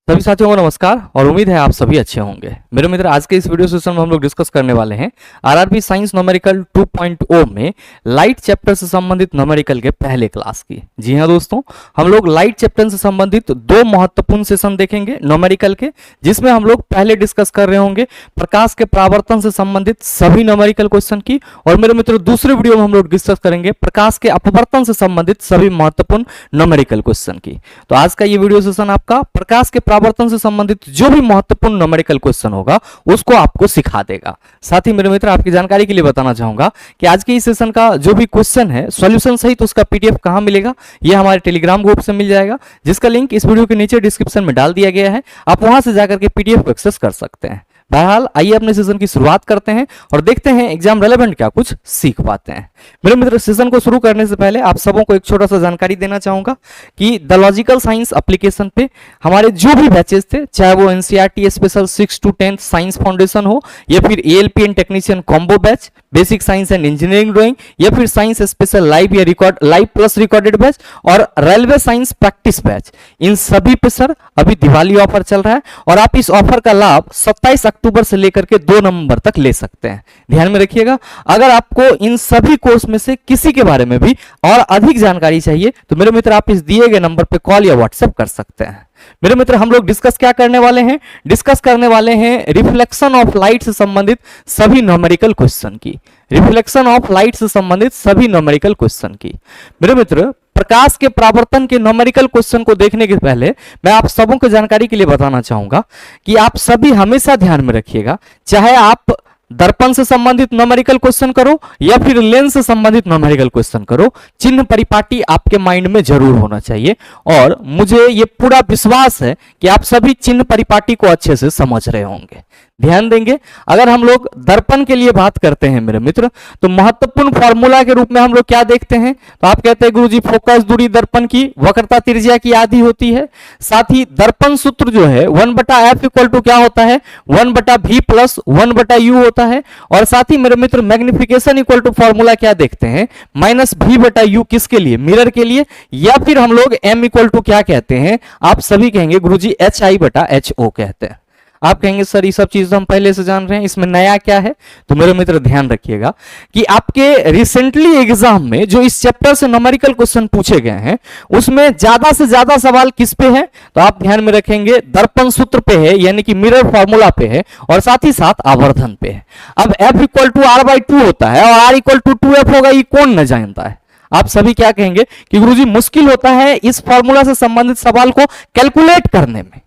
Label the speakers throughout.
Speaker 1: सभी साथियों को नमस्कार और उम्मीद है आप सभी अच्छे होंगे। मेरे मित्र, आज के इस वीडियो सेशन में हम लोग डिस्कस करने वाले हैं आरआरबी साइंस न्यूमेरिकल 2.0 में लाइट चैप्टर से संबंधित न्यूमेरिकल के पहले क्लास की। जी हां दोस्तों, हम लोग लाइट चैप्टर से संबंधित दो महत्वपूर्ण सेशन देखेंगे न्यूमेरिकल के, जिसमें हम लोग पहले डिस्कस कर रहे होंगे प्रकाश के परावर्तन से संबंधित सभी न्यूमेरिकल क्वेश्चन की, और मेरे मित्र दूसरे वीडियो में हम लोग डिस्कस करेंगे प्रकाश के अपवर्तन से संबंधित सभी महत्वपूर्ण न्यूमेरिकल क्वेश्चन की। तो आज का ये वीडियो सेशन आपका प्रकाश के परावर्तन से संबंधित जो भी महत्वपूर्ण न्यूमेरिकल क्वेश्चन होगा उसको आपको सिखा देगा। साथ ही मेरे मित्र, आपकी जानकारी के लिए बताना चाहूंगा कि आज के इस सेशन का जो भी क्वेश्चन है सॉल्यूशन सहित उसका पीडीएफ कहां मिलेगा, ये हमारे टेलीग्राम ग्रुप से मिल जाएगा, जिसका लिंक इस वीडियो के नीचे डिस्क्रिप्शन में डाल दिया गया है। आप वहां से जाकर के पीडीएफ को एक्सेस कर सकते हैं। बहरहाल आइए अपने सेशन की शुरुआत करते हैं और देखते हैं एग्जाम रेलेवेंट क्या कुछ सीख पाते हैं। मेरे मित्र, सेशन को शुरू करने से पहले आप सबों को एक छोटा सा जानकारी देना चाहूंगा कि द लॉजिकल साइंस एप्लीकेशन पे हमारे जो भी बैचेस थे, चाहे वो NCERT special 6 to 10 science foundation हो, या फिर ALP and technician combo batch, basic science and engineering drawing, या फिर साइंस स्पेशल लाइव या record live plus recorded batch, और रेलवे साइंस प्रैक्टिस बैच, इन सभी पे सर अभी दिवाली ऑफर चल रहा है और आप इस ऑफर का लाभ 27 अक्टूबर से लेकर के 2 नवंबर तक ले सकते हैं। ध्यान में रखिएगा, अगर आपको इन सभी कोर्स में से किसी के बारे में भी और अधिक जानकारी चाहिए तो मेरे मित्र आप इस दिए गए नंबर पे कॉल या व्हाट्सएप कर सकते हैं। मेरे मित्र, हम लोग डिस्कस क्या करने वाले हैं? डिस्कस करने वाले हैं रिफ्लेक्शन ऑफ लाइट से संबंधित सभी न्यूमेरिकल क्वेश्चन की। रिफ्लेक्शन ऑफ लाइट से संबंधित सभी न्यूमेरिकल क्वेश्चन की। मेरे मित्र, प्रकाश के परावर्तन के न्यूमेरिकल क्वेश्चन को देखने के पहले मैं आप सबों को जानकारी के लिए बताना चाहूंगा कि आप सभी हमेशा ध्यान में रखिएगा, चाहे आप दर्पण से संबंधित न्यूमेरिकल क्वेश्चन करो या फिर लेंस से संबंधित न्यूमेरिकल क्वेश्चन करो, चिन्ह परिपाटी आपके माइंड में जरूर होना चाहिए। और मुझे ये पूरा विश्वास है कि आप सभी चिन्ह परिपाटी को अच्छे से समझ रहे होंगे। ध्यान देंगे, अगर हम लोग दर्पण के लिए बात करते हैं मेरे मित्र, तो महत्वपूर्ण फॉर्मूला के रूप में हम लोग क्या देखते हैं? तो आप कहते हैं गुरुजी फोकस दूरी दर्पण की वक्रता त्रिज्या की आधी होती है। साथ ही दर्पण सूत्र जो है 1/f इक्वल टू क्या होता है? 1/v प्लस 1/u होता है। और साथ ही मेरे मित्र मैग्निफिकेशन इक्वल टू फॉर्मूला क्या देखते हैं? -v/u, किसके लिए? मिरर के लिए। या फिर हम लोग m इक्वल टू क्या कहते हैं? आप सभी कहेंगे गुरुजी hi/ho कहते हैं। आप कहेंगे सर ये सब चीज तो हम पहले से जान रहे हैं, इसमें नया क्या है? तो मेरे मित्र ध्यान रखिएगा कि आपके रिसेंटली एग्जाम में जो इस चैप्टर से न्यूमेरिकल क्वेश्चन पूछे गए हैं उसमें ज्यादा से ज्यादा सवाल किस पे है? तो आप ध्यान में रखेंगे दर्पण सूत्र पे है, यानी कि मिरर फॉर्मूला पे है, और साथ ही साथ आवर्धन पे है। अब f इक्वल टू r/2 होता है और r इक्वल टू 2f होगा, ये कौन न जानता है? आप सभी क्या कहेंगे कि गुरुजी मुश्किल होता है इस फॉर्मूला से संबंधित सवाल को कैलकुलेट करने में।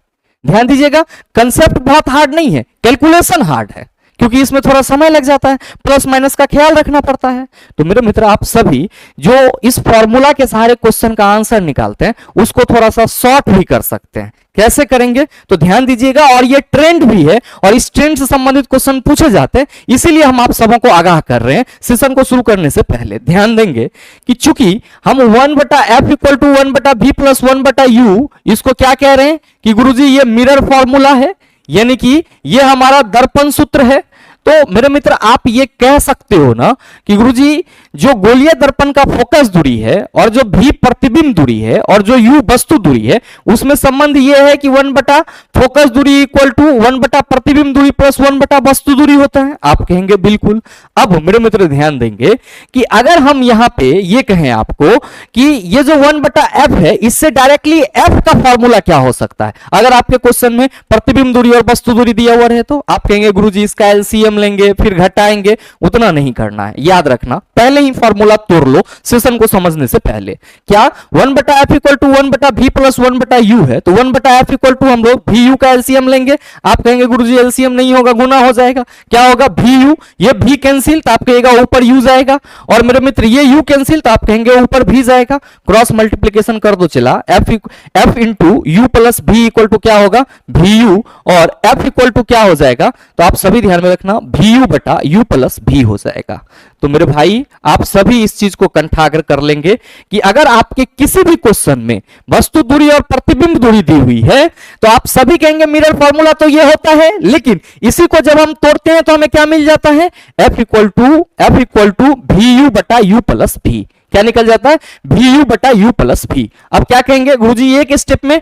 Speaker 1: ध्यान दीजिएगा, कंसेप्ट बहुत हार्ड नहीं है, कैलकुलेशन हार्ड है, क्योंकि इसमें थोड़ा समय लग जाता है, प्लस माइनस का ख्याल रखना पड़ता है। तो मेरे मित्र, आप सभी जो इस फॉर्मूला के सहारे क्वेश्चन का आंसर निकालते हैं उसको थोड़ा सा शॉर्ट भी कर सकते हैं। कैसे करेंगे? तो ध्यान दीजिएगा, और ये ट्रेंड भी है और इस ट्रेंड से संबंधित क्वेश्चन पूछे जाते हैं, इसीलिए हम आप सबों को आगाह कर रहे हैं। सेशन को शुरू करने से पहले ध्यान देंगे कि चूंकि हम 1/f equal to 1/v plus 1/u इसको क्या कह रहे हैं कि गुरुजी ये मिरर फॉर्मूला है, यानी कि ये हमारा दर्पण सूत्र है। तो मेरे मित्र, आप ये कह सकते हो ना कि गुरुजी जो गोलीय दर्पण का फोकस दूरी है और जो v प्रतिबिंब दूरी है और जो u वस्तु दूरी है उसमें संबंध ये है कि 1/ फोकस दूरी इक्वल टू 1/ प्रतिबिंब दूरी प्लस 1/ वस्तु दूरी होता है। आप कहेंगे बिल्कुल। अब मेरे मित्र ध्यान देंगे कि अगर हम यहां पे ये कहें आपको कि ये जो 1/f है इससे डायरेक्टली f का फॉर्मूला क्या हो सकता है? अगर आपके क्वेश्चन में प्रतिबिंब दूरी और वस्तु दूरी दिया हुआ है तो आप कहेंगे गुरुजी इसका एलसीएम लेंगे फिर घटाएंगे। उतना नहीं करना है, याद रखना, पहले ही फॉर्मूला तोड़ लो सेशन को समझने से पहले। क्या 1/f equal to 1/v plus 1/u है, तो 1/f इक्वल टू हम लोग vu का एलसीएम लेंगे। आप कहेंगे गुरुजी एलसीएम नहीं होगा, गुना हो जाएगा। क्या होगा? vu, ये v कैंसिल तो आप कहेगा ऊपर u जाएगा, और मेरे मित्र ये u कैंसिल तो आप कहेंगे ऊपर v जाएगा। क्रॉस मल्टीप्लीकेशन कर दो, चला f into u plus v equal to क्या होगा? vu, और f इक्वल टू क्या हो जाएगा? तो आप सभी ध्यान में रखना vu/u प्लस v हो जाएगा। तो मेरे भाई, आप सभी इस चीज को कंठाग्र कर लेंगे कि अगर आपके किसी भी क्वेश्चन में वस्तु दूरी और प्रतिबिंब दूरी दी हुई है तो आप सभी कहेंगे मिरर फॉर्मूला तो ये होता है, लेकिन इसी को जब हम तोड़ते हैं तो हमें क्या मिल जाता है? f equal to vu/u plus v। क्या निकल जाता है? vu/u plus v। अब क्या कहेंगे गुरुजी एक स्टेप में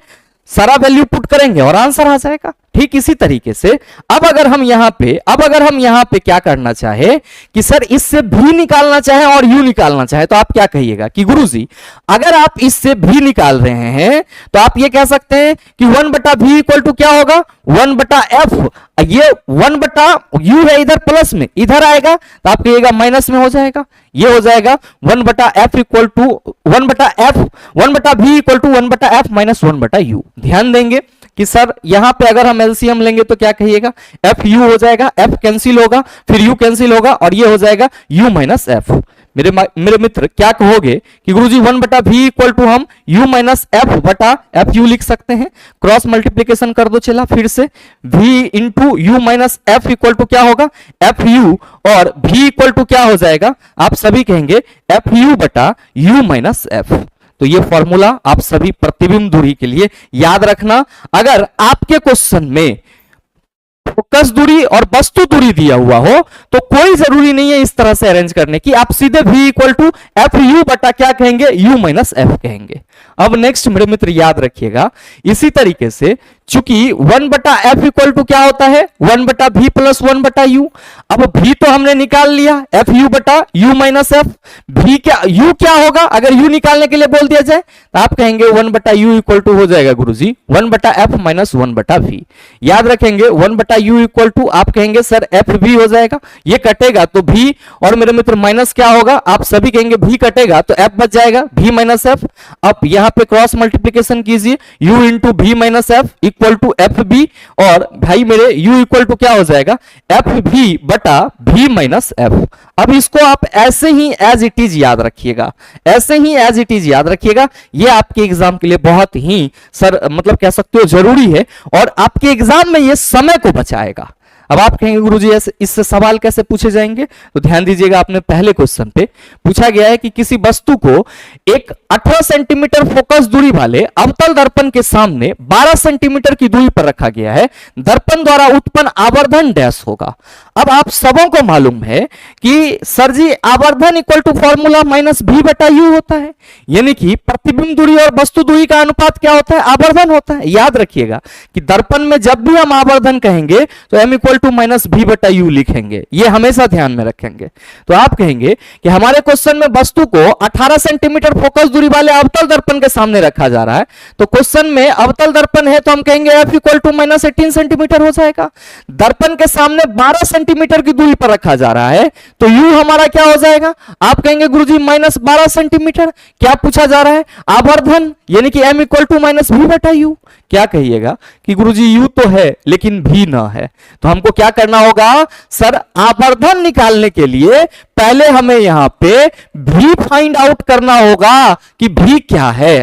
Speaker 1: सारा वैल्यू पुट करेंगे और आंसर आ जाएगा। ठीक इसी तरीके से अब अगर हम यहां पे क्या करना चाहे कि सर इससे भी निकालना चाहे और यू निकालना चाहे, तो आप क्या कहिएगा कि गुरुजी अगर आप इससे भी निकाल रहे हैं तो आप ये कह सकते हैं कि 1 बटा भी इक्वल टू क्या होगा, 1 बटा एफ। ये 1 बटा यू है इधर प्लस में, इधर आएगा तो आप कहिएगा माइनस में हो जाएगा। ये हो जाएगा 1 बटा एफ इक्वल टू 1 बटा एफ, 1 बटा भी इक्वल टू 1 बटा एफ माइनस 1 बटा यू। ध्यान देंगे कि सर यहां पे अगर हम एलसीएम लेंगे तो क्या कहिएगा, एफ यू हो जाएगा, एफ कैंसिल होगा, फिर यू कैंसिल होगा और ये हो जाएगा यू माइनस एफ। मेरे मित्र क्या कहोगे कि गुरुजी 1 बटा भी इक्वल टू हम u माइनस एफ बटा एफ यू लिख सकते हैं। क्रॉस मल्टीप्लीकेशन कर दो चला फिर से, v into U minus F equal to क्या होगा, एफ यू, और v इक्वल टू क्या हो जाएगा, आप सभी कहेंगे एफ यू बटा यू माइनस एफ। तो ये फॉर्मूला आप सभी प्रतिबिंब दूरी के लिए याद रखना। अगर आपके क्वेश्चन में फोकस दूरी और वस्तु दूरी दिया हुआ हो तो कोई जरूरी नहीं है इस तरह से अरेंज करने की, आप सीधे v equal to F U बटा क्या कहेंगे, u माइनस एफ कहेंगे। अब नेक्स्ट मेरे मित्र याद रखिएगा इसी तरीके से, चूंकि 1 बटा एफ इक्वल टू क्या होता है, 1 बटा भी प्लस 1 बटा यू। अब भी तो हमने निकाल लिया, एफ यू बटा यू माइनस एफ। भी क्या, यू क्या होगा अगर यू निकालने के लिए बोल दिया जाए तो आप कहेंगे 1 बटा यू इक्वल टू हो जाएगा गुरुजी 1 बटा एफ माइनस 1 बटा भी। याद रखेंगे 1 बटा यू इक्वल टू आप कहेंगे सर एफ भी हो जाएगा, ये कटेगा तो भी, और मेरे मित्र माइनस क्या होगा, आप सभी कहेंगे भी कटेगा तो एफ बच जाएगा, भी माइनस एफ। अब यहां पे क्रॉस मल्टीप्लीकेशन कीजिए, u इंटू भी minus F equal to F B, और भाई मेरे u इक्वल टू क्या हो जाएगा, एफ भी बटा भी माइनस एफ। अब इसको आप ऐसे ही एज इट इज याद रखिएगा, ऐसे ही एज इट इज याद रखिएगा। ये आपके एग्जाम के लिए बहुत ही सर मतलब कह सकते हो जरूरी है और आपके एग्जाम में ये समय को बचाएगा। अब आप कहेंगे गुरुजी ऐसे इससे सवाल कैसे पूछे जाएंगे, तो ध्यान दीजिएगा आपने पहले क्वेश्चन पे पूछा गया है कि किसी वस्तु को एक 18 सेंटीमीटर फोकस दूरी वाले अवतल दर्पण के सामने 12 सेंटीमीटर की दूरी पर रखा गया है, दर्पण द्वारा उत्पन्न आवर्धन डैश होगा। अब आप सबों को मालूम है कि सर जी आवर्धन इक्वल टू फॉर्मूला माइनस भी बटा यू होता है, यानी कि प्रतिबिंब दूरी और वस्तु दूरी का अनुपात क्या होता है, आवर्धन होता है। याद रखिएगा कि दर्पण में जब भी हम आवर्धन कहेंगे तो m इक्वल टू माइनस भी बटा यू लिखेंगे, ये हमेशा ध्यान में रखेंगे। तो आप कहेंगे कि हमारे क्वेश्चन में वस्तु को 18 सेंटीमीटर फोकस दूरी वाले अवतल दर्पण के सामने रखा जा रहा है, तो क्वेश्चन में अवतल दर्पण है तो हम कहेंगे f equal to minus 18 centimetre हो जाएगा। दर्पण के सामने 12 सेंटीमीटर की दूरी पर रखा जा रहा है तो u हमारा क्या हो जाएगा, आप कहेंगे गुरुजी माइनस 12 सेंटीमीटर। क्या पूछा जा रहा है, आवर्धन, यानी कि m इक्वल टू माइनस भी बटा यू। क्या कहिएगा कि गुरुजी u तो है लेकिन भी ना है, तो हमको क्या करना होगा, सर आवर्धन निकालने के लिए पहले हमें यहां पे भी फाइंड आउट करना होगा कि भी क्या है।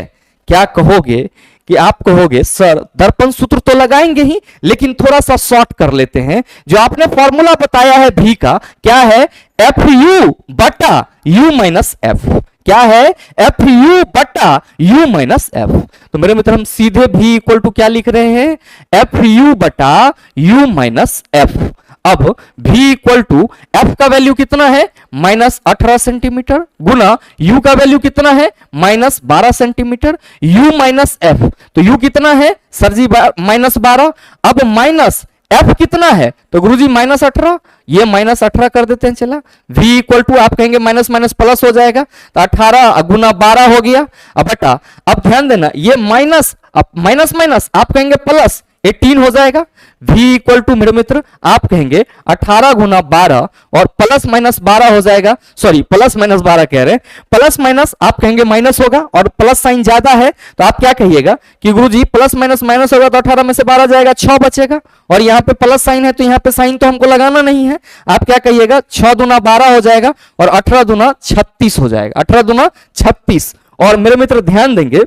Speaker 1: क्या कहोगे कि आप कहोगे सर दर्पण सूत्र तो लगाएंगे ही लेकिन थोड़ा सा शॉर्ट कर लेते हैं, जो आपने फॉर्मूला बताया है भी का क्या है, एफ यू बटा यू माइनस एफ। क्या है, एफ यू बटा यू माइनस एफ। तो मेरे मित्र हम सीधे भी इक्वल टू क्या लिख रहे हैं, एफ यू बटा यू माइनस एफ। अब v इक्वल टू एफ का वैल्यू कितना है, माइनस 18 सेंटीमीटर, गुना u का वैल्यू कितना है, minus 12 centimetre, u minus F. तो u कितना है सर जी माइनस 12। अब माइनस f कितना है, तो गुरुजी माइनस 18, ये माइनस 18 कर देते हैं। चला v इक्वल टू आप कहेंगे माइनस माइनस प्लस हो जाएगा, तो 18 गुना 12 हो गया। अब बटा, अब ध्यान देना ये माइनस, अब माइनस माइनस आप कहेंगे प्लस 18 हो जाएगा। v इक्वल टू मेरे मित्र आप कहेंगे 18 गुना 12 और प्लस माइनस 12 हो जाएगा, सॉरी प्लस माइनस 12 कह रहे हैं, प्लस माइनस आप कहेंगे माइनस होगा और प्लस साइन ज्यादा है तो आप क्या कहिएगा कि गुरुजी प्लस माइनस माइनस होगा तो 18 में से 12 जाएगा, 6 बचेगा, और यहाँ पे प्लस साइन है तो यहाँ पे साइन तो हमको लगाना नहीं है। आप क्या कहिएगा 6 दूना 12 हो जाएगा और 18 दूना 36 हो जाएगा, 18 दूना 36। और मेरे मित्र ध्यान देंगे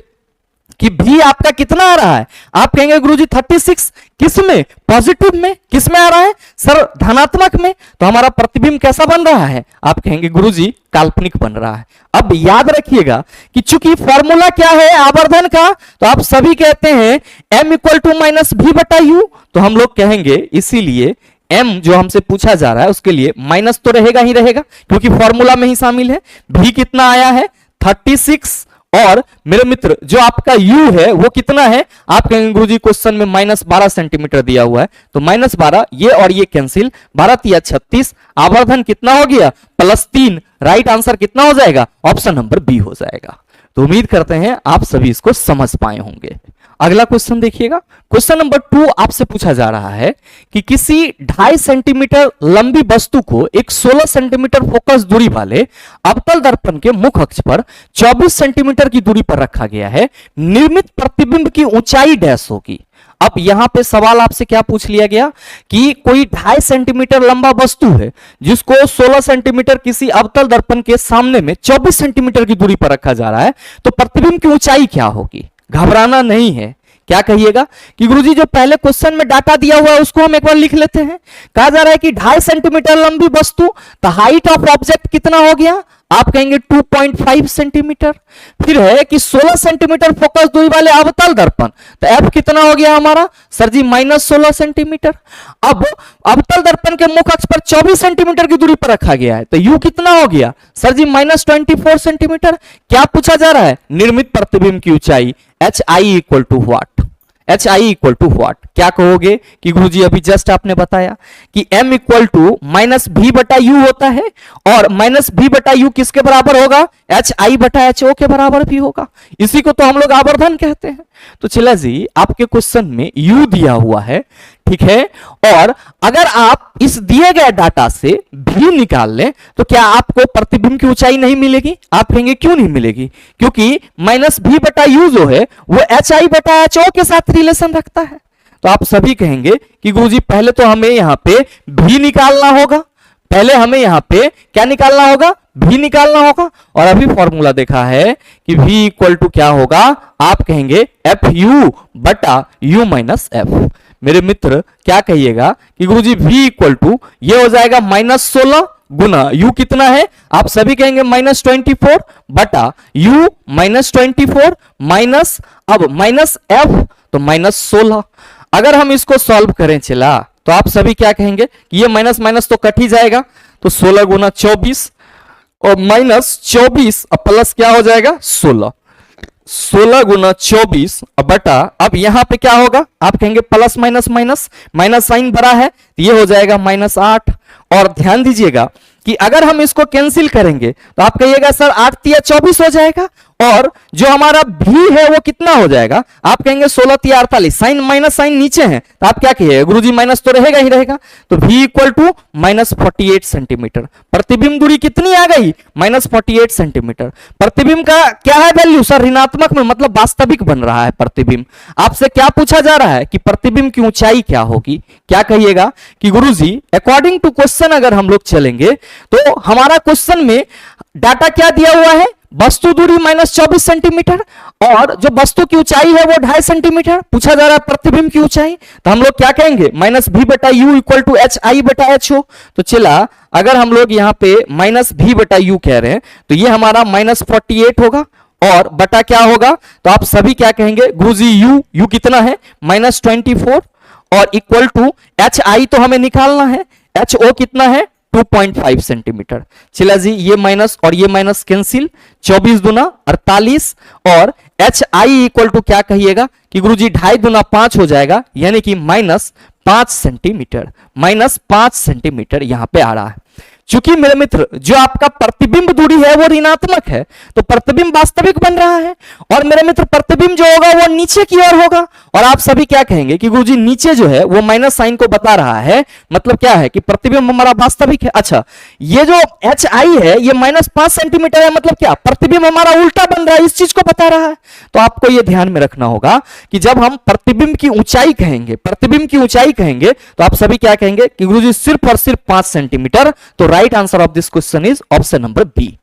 Speaker 1: कि भी आपका कितना आ रहा है, आप कहेंगे गुरुजी 36, किस में, पॉजिटिव में, किस में आ रहा है सर, धनात्मक में। तो हमारा प्रतिबिंब कैसा बन रहा है, आप कहेंगे गुरुजी काल्पनिक बन रहा है। अब याद रखिएगा कि चूंकि फॉर्मूला क्या है आवर्धन का, तो आप सभी कहते हैं m इक्वल टू माइनस भी बटा यू, तो हम लोग कहेंगे इसीलिए m जो हमसे पूछा जा रहा है उसके लिए माइनस तो रहेगा ही रहेगा क्योंकि फॉर्मूला में ही शामिल है। भी कितना आया है 36 और मेरे मित्र जो आपका u है वो कितना है, आप कहेंगे गुरुजी क्वेश्चन में -12 सेंटीमीटर दिया हुआ है, तो -12 ये और ये कैंसिल, 12 तिया 36, आवर्धन कितना हो गया +3, राइट आंसर कितना हो जाएगा, ऑप्शन नंबर बी हो जाएगा। तो उम्मीद करते हैं आप सभी इसको समझ पाए होंगे। अगला क्वेश्चन देखिएगा, क्वेश्चन नंबर 2 आपसे पूछा जा रहा है कि किसी 2.5 सेंटीमीटर लंबी वस्तु को एक 16 सेंटीमीटर फोकस दूरी वाले अवतल दर्पण के मुख अक्ष पर 24 सेंटीमीटर की दूरी पर रखा गया है, निर्मित प्रतिबिंब की ऊंचाई डैश होगी। अब यहां पे सवाल आपसे क्या पूछ लिया गया कि कोई 2.5 सेंटीमीटर लंबा वस्तु है जिसको 16 सेंटीमीटर किसी अवतल दर्पण के सामने में 24 सेंटीमीटर की दूरी पर रखा जा रहा है, तो प्रतिबिंब की ऊंचाई क्या होगी। घबराना नहीं है, क्या कहिएगा कि गुरुजी जो पहले क्वेश्चन में डाटा दिया हुआ है उसको हम एक बार लिख लेते हैं। कहा जा रहा है कि 2.5 सेंटीमीटर लंबी वस्तु, तो हाइट ऑफ ऑब्जेक्ट कितना हो गया, आप कहेंगे 2.5 सेंटीमीटर। फिर है कि 16 सेंटीमीटर फोकस दूरी वाले अवतल दर्पण, तो एफ कितना हो गया हमारा सर जी -16 सेंटीमीटर। अब अवतल दर्पण के मुख अक्ष पर 24 सेंटीमीटर की दूरी पर रखा गया है, तो यू कितना हो गया सर जी -24 सेंटीमीटर। क्या पूछा जा रहा है, निर्मित प्रतिबिंब की ऊंचाई H I equal to what, H I equal to what. क्या कहोगे कि गुरुजी अभी जस्ट आपने बताया कि m इक्वल टू -v बटा u होता है, और -v बटा u किसके बराबर होगा, एच आई बटा एच ओ के बराबर भी होगा। इसी को तो हम लोग आवर्धन कहते हैं। तो चला जी आपके क्वेश्चन में u दिया हुआ है, ठीक है, और अगर आप इस दिए गए डाटा से v निकाल लें तो क्या आपको प्रतिबिंब की ऊंचाई नहीं मिलेगी। आप कहेंगे क्यों नहीं मिलेगी, क्योंकि -v बटा u जो है वो एच आई बटा एच ओ के साथ रिलेशन रखता है। तो आप सभी कहेंगे कि गुरुजी पहले तो हमें यहां पे v निकालना होगा, पहले हमें यहां पे क्या निकालना होगा, v निकालना होगा। और अभी फॉर्मूला देखा है कि v इक्वल टू क्या होगा, आप कहेंगे एफ यू बटा u माइनस एफ। मेरे मित्र क्या कहिएगा कि गुरुजी v इक्वल टू ये हो जाएगा -16 गुना u कितना है, आप सभी कहेंगे -24 बटा u -24 माइनस, अब माइनस f तो -16। अगर हम इसको सॉल्व करें चला तो आप सभी क्या कहेंगे कि ये माइनस माइनस तो कट ही जाएगा, तो 16 गुना 24 और -24 अब प्लस क्या हो जाएगा 16, 16 गुना 24 बटा, अब यहां पे क्या होगा, आप कहेंगे plus minus minus, minus sign बड़ा है तो ये हो जाएगा -8। और ध्यान दीजिएगा कि अगर हम इसको कैंसिल करेंगे तो आप कहिएगा सर 8 तिया 24 हो जाएगा, और जो हमारा भी है वो कितना हो जाएगा, आप कहेंगे 16 तिया 48, साइन माइनस साइन नीचे है तो आप क्या कहिएगा गुरुजी माइनस तो रहेगा ही रहेगा। तो v इक्वल टू -48 सेंटीमीटर। प्रतिबिंब दूरी कितनी आ गई, -48 सेंटीमीटर। प्रतिबिंब का क्या है वैल्यू सर, ऋणात्मक में, मतलब वास्तविक बन रहा है प्रतिबिंब। आपसे क्या पूछा जा रहा है कि प्रतिबिंब की ऊंचाई क्या होगी। क्या कहिएगा कि गुरुजी अकॉर्डिंग टू क्वेश्चन अगर हम लोग चलेंगे तो हमारा क्वेश्चन में डाटा क्या दिया हुआ है, वस्तु दूरी -24 सेंटीमीटर और जो वस्तु की ऊंचाई है वो 2.5 सेंटीमीटर पूछा जा रहा है प्रतिबिंब की ऊंचाई। तो हम लोग क्या कहेंगे -v बटा u equal to H I बटा एच ओ। तो चला अगर हम लोग यहाँ पे -v बटा u कह रहे हैं तो ये हमारा -48 होगा, और बटा क्या होगा, तो आप सभी क्या कहेंगे गुरुजी u कितना है -24 और इक्वल टू एच आई तो हमें निकालना है, एच ओ कितना है 2.5 सेंटीमीटर। चला जी ये माइनस और ये माइनस कैंसिल, 24 दुना 48 और एच आई इक्वल टू क्या कहिएगा कि गुरुजी 2.5 दुना 5 हो जाएगा, यानी कि -5 सेंटीमीटर, -5 सेंटीमीटर यहां पे आ रहा है। चूंकि मेरे मित्र जो आपका प्रतिबिंब दूरी है वो ऋणात्मक है तो प्रतिबिंब वास्तविक बन रहा है, और मेरे मित्र प्रतिबिंब जो होगा वो नीचे की ओर होगा। और आप सभी क्या कहेंगे कि गुरुजी नीचे जो है वो माइनस साइन को बता रहा है, मतलब क्या है कि प्रतिबिंब हमारा वास्तविक है। अच्छा ये जो एच आई है ये -5 सेंटीमीटर है, मतलब क्या प्रतिबिंब हमारा उल्टा बन रहा है, इस चीज को बता रहा है। तो आपको ये ध्यान में रखना होगा कि जब हम प्रतिबिंब की ऊंचाई कहेंगे, प्रतिबिंब की ऊंचाई कहेंगे तो आप सभी क्या कहेंगे कि गुरुजी सिर्फ और सिर्फ 5 सेंटीमीटर। तो right answer of this question is option number B.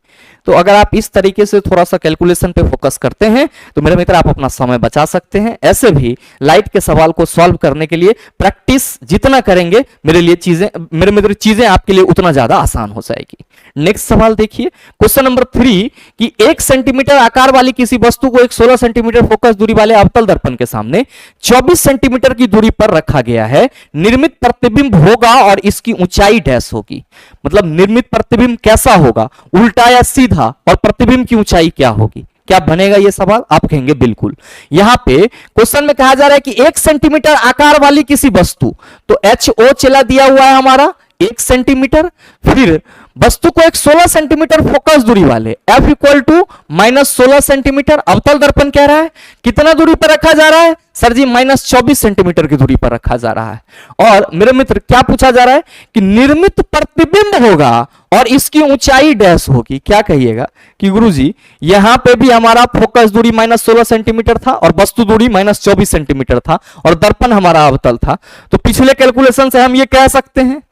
Speaker 1: तो अगर आप इस तरीके से थोड़ा सा कैलकुलेशन पे फोकस करते हैं तो मेरे मित्र आप अपना समय बचा सकते हैं। ऐसे भी लाइट के सवाल को सॉल्व करने के लिए प्रैक्टिस जितना करेंगे मेरे मित्र चीजें आपके लिए उतना ज्यादा आसान हो जाएगी। नेक्स्ट सवाल देखिए क्वेश्चन नंबर 3 कि 1 सेंटीमीटर आकार वाली किसी वस्तु को एक 16 सेंटीमीटर फोकस दूरी वाले अवतल दर्पण के सामने 24 सेंटीमीटर की दूरी पर रखा गया है, निर्मित प्रतिबिंब होगा और इसकी ऊंचाई डैश होगी। मतलब निर्मित प्रतिबिंब कैसा होगा, उल्टा या सीधा, और प्रतिबिंब की ऊंचाई क्या होगी। क्या बनेगा ये सवाल? आप कहेंगे बिल्कुल। यहां पे क्वेश्चन में कहा जा रहा है कि 1 सेंटीमीटर आकार वाली किसी वस्तु, तो HO चला दिया हुआ है हमारा 1 सेंटीमीटर, फिर वस्तु को एक 16 सेंटीमीटर फोकस दूरी वाले F इक्वल टू -16 सेंटीमीटर, अवतल दर्पण कह रहा है कितना दूरी पर रखा जा रहा है? सर जी -24 सेंटीमीटर की दूरी पर रखा जा रहा है। और मेरे मित्र क्या पूछा जा रहा है कि निर्मित प्रतिबिंब होगा और इसकी ऊंचाई डैश होगी। क्या कहिएगा कि गुरुजी यहां पे भी हमारा फोकस दूरी -16 सेंटीमीटर था और वस्तु दूरी -24 सेंटीमीटर था और दर्पण हमारा अवतल था, तो पिछले कैलकुलेशन से हम ये कह सकते हैं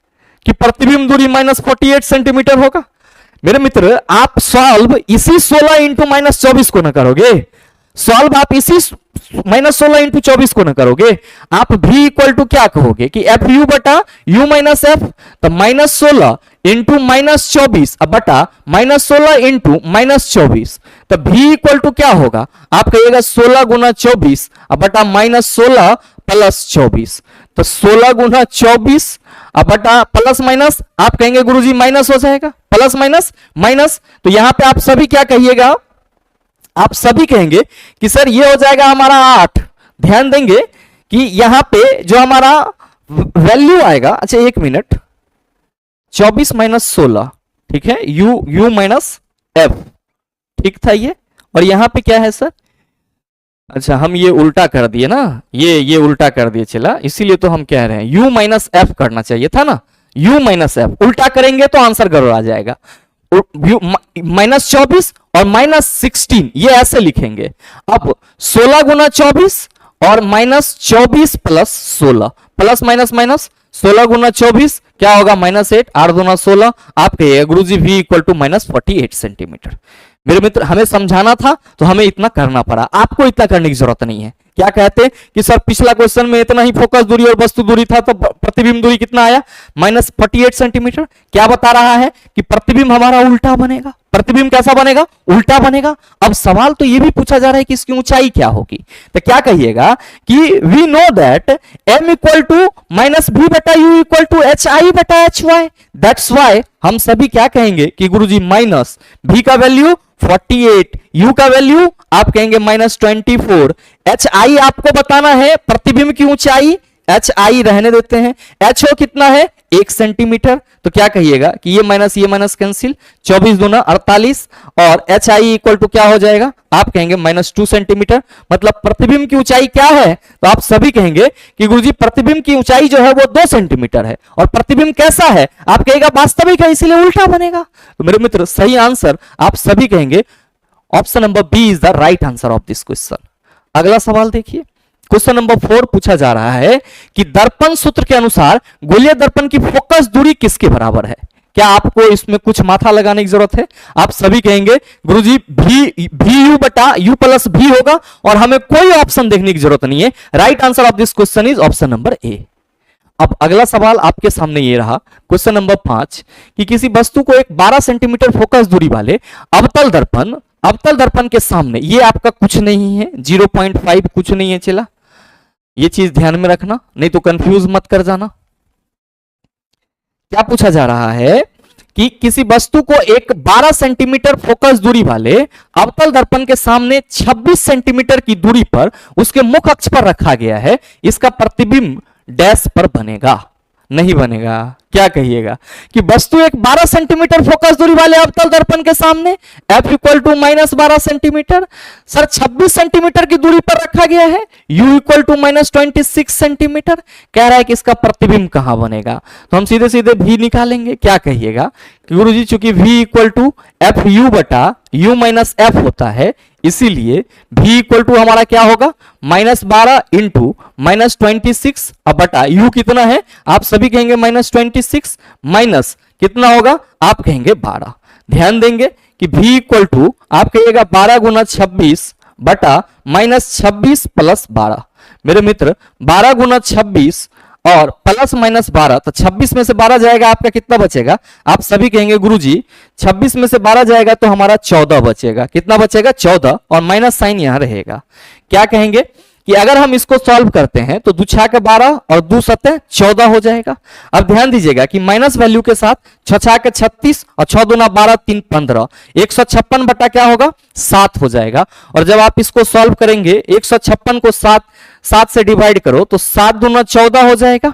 Speaker 1: कि प्रतिबिंब दूरी -48 सेंटीमीटर होगा। मेरे मित्र आप सॉल्व इसी 16 इंटू -24 को न करोगे, सॉल्व आप इसी -16 इंटू 24 को न करोगे, आप भी इक्वल टू क्या कहोगे कि एफ यू बटा यू माइनस एफ, तो -16 इंटू -24 बटा -16 इंटू -24, तो भी इक्वल टू क्या होगा? आप कहिएगा 16 गुना 24 बटा -16 प्लस 24, तो 16 गुना 24 बटा प्लस माइनस, आप कहेंगे गुरुजी माइनस हो जाएगा, प्लस माइनस माइनस, तो यहां पे आप सभी क्या कहिएगा? आप सभी कहेंगे कि सर ये हो जाएगा हमारा 8। ध्यान देंगे कि यहां पे जो हमारा वैल्यू आएगा, अच्छा एक मिनट, 24 माइनस 16, ठीक है, यू माइनस एफ, ठीक था ये, और यहां पे क्या है सर? अच्छा हम ये उल्टा कर दिए ना, ये उल्टा कर दिए चला, इसीलिए तो हम कह रहे हैं u माइनस एफ करना चाहिए था ना, u माइनस एफ, उल्टा करेंगे तो आंसर गड़बड़ा जाएगा। -24 और -16 ये ऐसे लिखेंगे। अब 16 गुना 24 और -24 प्लस 16, प्लस माइनस माइनस, 16 गुना 24 क्या होगा? -8, 8 दूना 16, आप कहिएगा गुरुजी v इक्वल टू -48 सेंटीमीटर। मेरे मित्र हमें समझाना था तो हमें इतना करना पड़ा, आपको इतना करने की जरूरत नहीं है। क्या कहते कि सर पिछला क्वेश्चन में इतना ही फोकस दूरी और वस्तु दूरी था तो प्रतिबिंब दूरी कितना आया? -48 सेंटीमीटर। क्या बता रहा है कि प्रतिबिंब हमारा उल्टा बनेगा। प्रतिबिंब कैसा बनेगा? उल्टा बनेगा। अब सवाल तो यह भी पूछा जा रहा है कि इसकी ऊंचाई क्या होगी, तो क्या कहिएगा कि we know that m equal to -v बटा u इक्वल टू hi बटा hy, दैट्स वाई हम सभी क्या कहेंगे कि गुरुजी माइनस v का वैल्यू 48, u का वैल्यू आप कहेंगे -24, hi आपको बताना है प्रतिबिंब की ऊंचाई, hi रहने देते हैं, ho कितना है? 1 सेंटीमीटर, तो क्या कहिएगा कि ये माइनस कैंसिल, 24 दूना 48 और hi इक्वल टू क्या हो जाएगा? आप कहेंगे -2 सेंटीमीटर, मतलब प्रतिबिंब की ऊंचाई क्या है? तो आप सभी कहेंगे कि गुरुजी प्रतिबिंब की ऊंचाई जो है वो 2 सेंटीमीटर है और प्रतिबिंब कैसा है? आप कहेगा वास्तविक है, इसीलिए उल्टा बनेगा। तो मेरे मित्र सही आंसर आप सभी कहेंगे option number B is the right answer of this question. अगला सवाल देखिए, क्वेश्चन नंबर 4 पूछा जा रहा है कि दर्पण सूत्र के अनुसार गोलीय दर्पण की फोकस दूरी किसके बराबर है? क्या आपको इसमें कुछ माथा लगाने की जरूरत है? आप सभी कहेंगे गुरुजी भी यू बटा यू प्लस भी होगा और हमें कोई ऑप्शन देखने की जरूरत नहीं है। Right answer of this question is option number A. अब अगला सवाल आपके सामने ये रहा, क्वेश्चन नंबर 5 कि किसी वस्तु को एक 12 सेंटीमीटर फोकस दूरी वाले अवतल दर्पण के सामने, ये आपका कुछ नहीं है, 0.5 कुछ नहीं है, चला ये चीज ध्यान में रखना, नहीं तो कंफ्यूज मत कर जाना। क्या पूछा जा रहा है कि किसी वस्तु को एक 12 सेंटीमीटर फोकस दूरी वाले अवतल दर्पण के सामने 26 सेंटीमीटर की दूरी पर उसके मुख अक्ष पर रखा गया है, इसका प्रतिबिंब डैश पर बनेगा, नहीं बनेगा। क्या कहिएगा कि वस्तु एक 12 सेंटीमीटर फोकस दूरी वाले अवतल दर्पण के सामने f equal to -12 centimetre, sir 26 centimetre की दूरी पर रखा गया है, u इक्वल टू -26 सेंटीमीटर, कह रहा है कि इसका प्रतिबिंब कहां बनेगा? तो हम सीधे सीधे v निकालेंगे। क्या कहिएगा कि गुरुजी चूंकि v equal to F U बटा u माइनस एफ होता है, इसीलिए v इक्वल टू हमारा क्या होगा? -12 इंटू -26 बटा u कितना है? आप सभी कहेंगे -26 माइनस कितना होगा? आप कहेंगे 12। ध्यान देंगे कि v इक्वल टू आप कहिएगा 12 गुना 26 बटा -26 प्लस 12। मेरे मित्र 12 गुना 26 और प्लस -12, तो 26 में से 12 जाएगा, आपका कितना बचेगा? आप सभी कहेंगे गुरुजी 26 में से 12 जाएगा तो हमारा 14 बचेगा। कितना बचेगा? 14, और माइनस साइन यहां रहेगा। क्या कहेंगे कि अगर हम इसको सॉल्व करते हैं तो 2 6 के 12 और 2 7 14 हो जाएगा। अब ध्यान दीजिएगा कि माइनस वैल्यू के साथ 6 6 के 36 और 6 दूना 12 3 15 156 बटा क्या होगा 7 हो जाएगा। और जब आप इसको सॉल्व करेंगे 156 को 7 से डिवाइड करो तो 7 दूना 14 हो जाएगा,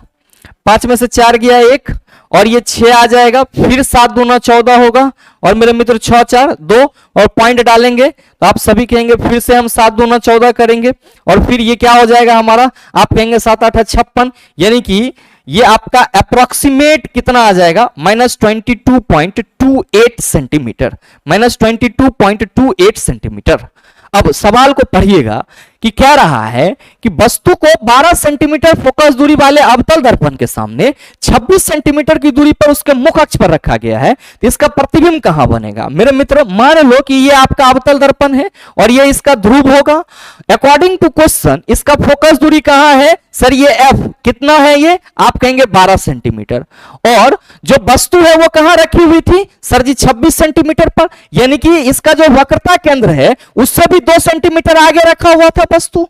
Speaker 1: 5 में से 4 गया 1 और ये 6 आ जाएगा, फिर 7 दूना 14 होगा और मेरे मित्र 6 4 2 और पॉइंट डालेंगे तो आप सभी कहेंगे फिर से हम 7 दूना 14 करेंगे और फिर ये क्या हो जाएगा हमारा, आप कहेंगे 7 8 56, यानी कि ये आपका अप्रोक्सीमेट कितना आ जाएगा -22.28 सेंटीमीटर, -22.28 सेंटीमीटर। अब सवाल को पढ़िएगा कि कह रहा है कि वस्तु को 12 सेंटीमीटर फोकस दूरी वाले अवतल दर्पण के सामने 26 सेंटीमीटर की दूरी पर उसके मुख अक्ष पर रखा गया है, तो इसका प्रतिबिंब कहां बनेगा। मेरे मित्र मान लो कि ये आपका अवतल दर्पण है और ये इसका ध्रुव होगा। अकॉर्डिंग टू क्वेश्चन इसका फोकस दूरी कहां है, सर ये एफ कितना है, ये आप कहेंगे 12 सेंटीमीटर, और जो वस्तु है वो कहां रखी हुई थी, सर जी 26 सेंटीमीटर पर, यानी कि इसका जो वक्रता केंद्र है उससे भी 2 सेंटीमीटर आगे रखा हुआ था वस्तु,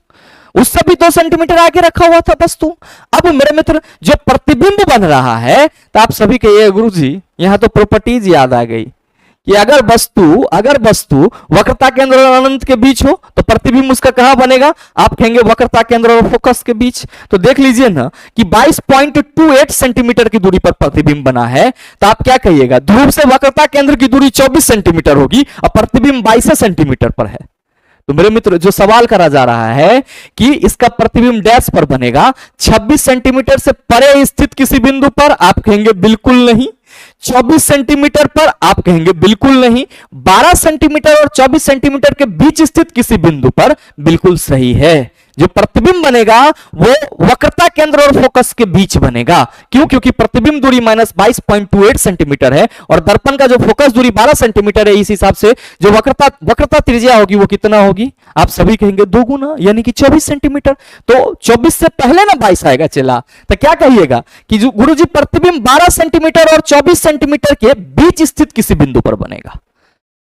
Speaker 1: उससे भी 2 सेंटीमीटर आगे रखा हुआ था वस्तु। अब मेरे मित्र जो प्रतिबिंब बन रहा है, तो आप सभी कहिए गुरुजी यहां तो प्रॉपर्टीज याद आ गई कि अगर वस्तु वक्रता केंद्र और अनंत के बीच हो तो प्रतिबिंब उसका कहां बनेगा, आप कहेंगे वक्रता केंद्र और फोकस के बीच। तो देख लीजिए ना कि 22.28 सेंटीमीटर की दूरी पर प्रतिबिंब बना है, तो आप क्या कहिएगा, ध्रुव से वक्रता केंद्र की दूरी 24 सेंटीमीटर होगी और प्रतिबिंब 22 सेंटीमीटर पर है। तो मेरे मित्र जो सवाल करा जा रहा है कि इसका प्रतिबिंब डैश पर बनेगा, 26 सेंटीमीटर से परे स्थित किसी बिंदु पर, आप कहेंगे बिल्कुल नहीं, 24 सेंटीमीटर पर, आप कहेंगे बिल्कुल नहीं, 12 सेंटीमीटर और 24 सेंटीमीटर के बीच स्थित किसी बिंदु पर, बिल्कुल सही है। जो प्रतिबिंब बनेगा वो वक्रता केंद्र और फोकस के बीच बनेगा। क्यों, क्योंकि प्रतिबिंब दूरी -22.28 सेंटीमीटर है और दर्पण का जो फोकस दूरी 12 सेंटीमीटर है, इस हिसाब से जो वक्रता त्रिज्या होगी वो कितना होगी, आप सभी कहेंगे 2 गुना, यानी कि 24 सेंटीमीटर। तो 24 से पहले ना 22 आएगा, चला तो क्या कहिएगा कि जो गुरुजी प्रतिबिंब 12 सेंटीमीटर और 24 सेंटीमीटर के बीच स्थित किसी बिंदु पर बनेगा।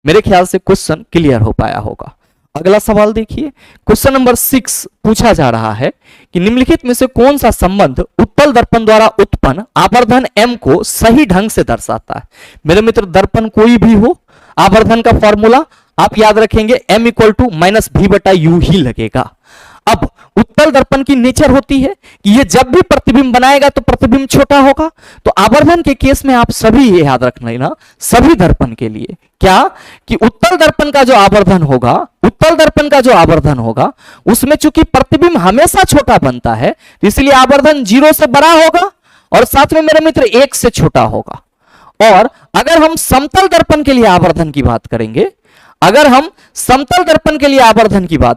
Speaker 1: मेरे ख्याल से क्वेश्चन क्लियर हो पाया होगा। अगला सवाल देखिए, क्वेश्चन नंबर 6 पूछा जा रहा है कि निम्नलिखित में से कौन सा संबंध उत्तल दर्पण द्वारा उत्पन्न आवर्धन m को सही ढंग से दर्शाता है। मेरे मित्र दर्पण कोई भी हो, आवर्धन का फॉर्मूला आप याद रखेंगे m = -v/u ही लगेगा। अब उत्तल दर्पण की नेचर होती है कि ये जब भी प्रतिबिंब बनाएगा तो प्रतिबिंब छोटा होगा। तो आवर्धन के केस में आप सभी ये याद रख लेना, सभी दर्पण के लिए क्या कि उत्तल दर्पण का जो आवर्धन होगा उसमें चूंकि प्रतिबिंब हमेशा छोटा बनता है, तो इसलिए आवर्धन 0 से बड़ा होगा और साथ में मेरे मित्र 1 से छोटा होगा। और अगर हम समतल दर्पण के लिए आवर्धन की बात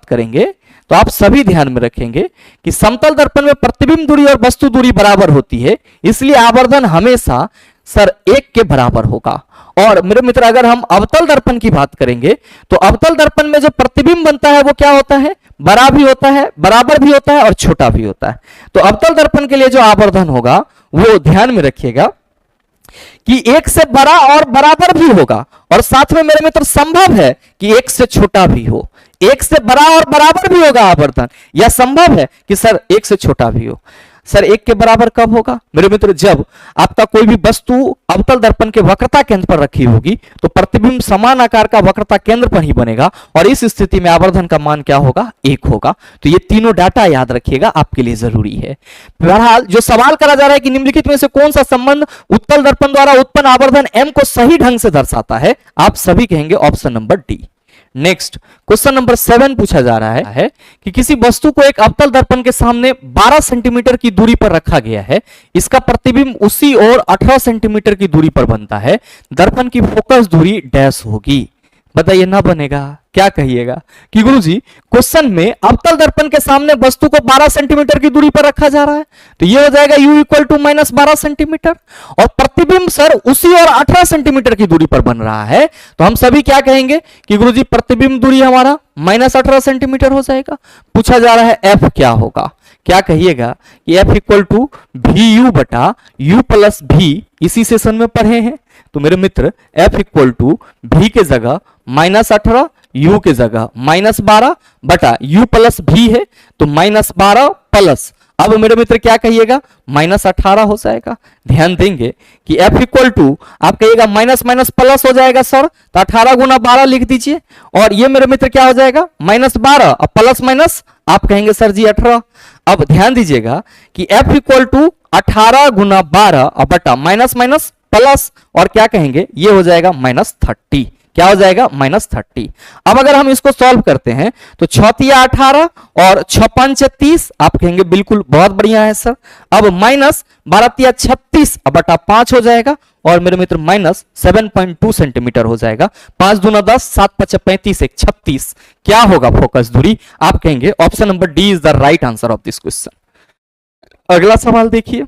Speaker 1: करेंगे, तो आप सभी ध्यान में रखेंगे कि समतल दर्पण में प्रतिबिंब दूरी और वस्तु दूरी बराबर होती है, इसलिए आवर्धन हमेशा सर 1 के बराबर होगा। और मेरे मित्र अगर हम अवतल दर्पण की बात करेंगे तो अवतल दर्पण में जो प्रतिबिंब बनता है वो क्या होता है, बड़ा भी होता है, बराबर भी होता है और छोटा भी होता है। तो अवतल दर्पण के लिए जो आवर्धन होगा वो ध्यान में रखिएगा कि 1 से बड़ा और बराबर भी होगा, और साथ में मेरे मित्र संभव है कि 1 से छोटा भी हो। 1 से बड़ा और बराबर भी होगा आवर्धन, या संभव है कि सर 1 से छोटा भी हो। सर 1 के बराबर कब होगा मेरे मित्र, जब आपका कोई भी वस्तु अवतल दर्पण के वक्रता केंद्र पर रखी होगी तो प्रतिबिंब समान आकार का वक्रता केंद्र पर ही बनेगा, और इस स्थिति में आवर्धन का मान क्या होगा, 1 होगा। तो ये तीनों डाटा याद रखिएगा, आपके लिए जरूरी है। बहरहाल जो सवाल करा जा रहा है कि निम्नलिखित में से कौन सा संबंध उत्तल दर्पण द्वारा उत्पन्न आवर्धन m को सही ढंग से दर्शाता है, आप सभी कहेंगे option number D. Next question number 7 पूछा जा रहा है कि किसी वस्तु को एक अवतल दर्पण के सामने 12 सेंटीमीटर की दूरी पर रखा गया है, इसका प्रतिबिंब उसी ओर 18 सेंटीमीटर की दूरी पर बनता है, दर्पण की फोकस दूरी डैश होगी। बताइए ना बनेगा, क्या कहिएगा कि गुरुजी क्वेश्चन में अवतल दर्पण के सामने वस्तु को 12 सेंटीमीटर की दूरी पर रखा जा रहा है, तो ये हो जाएगा u = -12 सेंटीमीटर, और प्रतिबिंब सर उसी और 18 सेंटीमीटर की दूरी पर बन रहा है, तो हम सभी क्या कहेंगे कि गुरुजी प्रतिबिंब दूरी हमारा -18 सेंटीमीटर हो जाएगा। पूछा जा रहा है f क्या होगा, क्या कहिएगा कि f = VU/U + V, इसी सेशन में पढ़े हैं। तो मेरे मित्र f = V के जगह -18 u की जगह -12 बटा u प्लस भी है तो -12 प्लस, अब मेरे मित्र क्या कहिएगा, -18 हो जाएगा। ध्यान देंगे कि f इक्वल टू आप कहिएगा माइनस माइनस प्लस हो जाएगा सर, तो 18 गुना 12 लिख दीजिए, और ये मेरे मित्र क्या हो जाएगा, -12 और प्लस माइनस आप कहेंगे सर जी 18। अब ध्यान दीजिएगा कि f इक्वल टू 18 गुना 12 और बटा माइनस माइनस प्लस, और क्या कहेंगे, ये हो जाएगा -30। क्या हो जाएगा, -30। अब अगर हम इसको सॉल्व करते हैं तो 6 18 और 6 5 30, आप कहेंगे बिल्कुल बहुत बढ़िया है सर। अब -12 36 बटा 5 हो जाएगा, और मेरे मित्र -7.2 सेंटीमीटर हो जाएगा। 5 दूना 10, 7 5 35, 1 36। क्या होगा फोकस दूरी, आप कहेंगे option number D is the right answer of this question. अगला सवाल देखिए,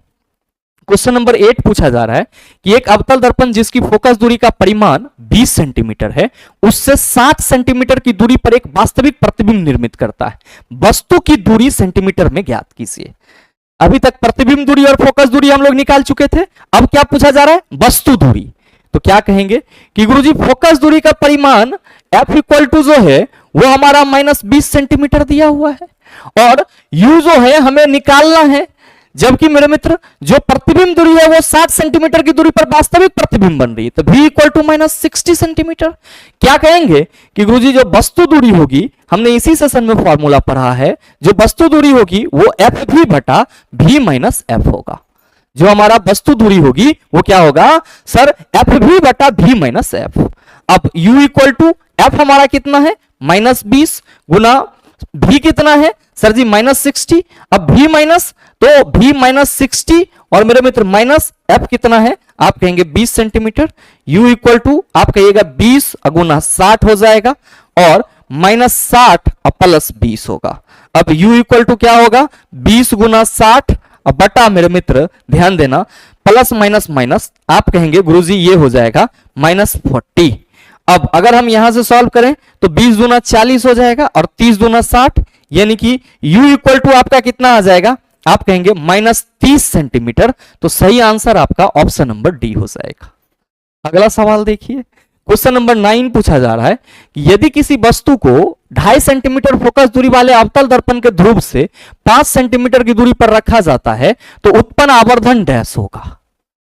Speaker 1: क्वेश्चन नंबर 8 पूछा जा रहा है कि एक अवतल दर्पण जिसकी फोकस दूरी का परिमाण 20 सेंटीमीटर है, उससे 60 सेंटीमीटर की दूरी पर एक वास्तविक प्रतिबिंब निर्मित करता है। वस्तु की दूरी सेंटीमीटर में ज्ञात कीजिए। अभी तक प्रतिबिंब दूरी और फोकस दूरी हम लोग निकाल चुके थे, अब क्या पूछा जा रहा है, वस्तु दूरी। तो क्या कहेंगे कि गुरुजी फोकस दूरी का परिमाण f इक्वल टू जो है वो हमारा -20 सेंटीमीटर दिया हुआ है, और u जो है हमें निकालना है, जबकि मेरे मित्र जो प्रतिबिंब दूरी है वो 60 सेंटीमीटर की दूरी पर वास्तविक प्रतिबिंब बन रही है, तो v इक्वल टू -60 सेंटीमीटर। क्या कहेंगे कि गुरुजी जो वस्तु दूरी होगी, हमने इसी सेशन में फॉर्मूला पढ़ा है, जो वस्तु दूरी होगी वो एफ भी बटा v माइनस एफ होगा। जो हमारा वस्तु दूरी होगी वो क्या होगा सर, एफ भी बटा v माइनस एफ। अब u इक्वल टू एफ हमारा कितना है, -20 गुना v कितना है सर जी -60। अब v माइनस, तो v -60 और मेरे मित्र माइनस f कितना है, आप कहेंगे 20 सेंटीमीटर। u इक्वल टू आप कहिएगा 20 गुना 60 हो जाएगा, और -60 और प्लस 20 होगा। अब u इक्वल टू क्या होगा, 20 गुना 60 और बटा मेरे मित्र ध्यान देना प्लस माइनस माइनस, आप कहेंगे गुरुजी ये हो जाएगा -40। अब अगर हम यहां से सॉल्व करें तो 20 दूना 40 हो जाएगा और 30 दूना 60, यानी कि u इक्वल टू आपका कितना आ जाएगा, आप कहेंगे -30 सेंटीमीटर। तो सही आंसर आपका ऑप्शन नंबर डी हो जाएगा। अगला सवाल देखिए, क्वेश्चन नंबर 9 पूछा जा रहा है कि यदि किसी वस्तु को 2.5 सेंटीमीटर फोकस दूरी वाले अवतल दर्पण के ध्रुव से 5 सेंटीमीटर की दूरी पर रखा जाता है तो उत्पन्न आवर्धन डैश होगा।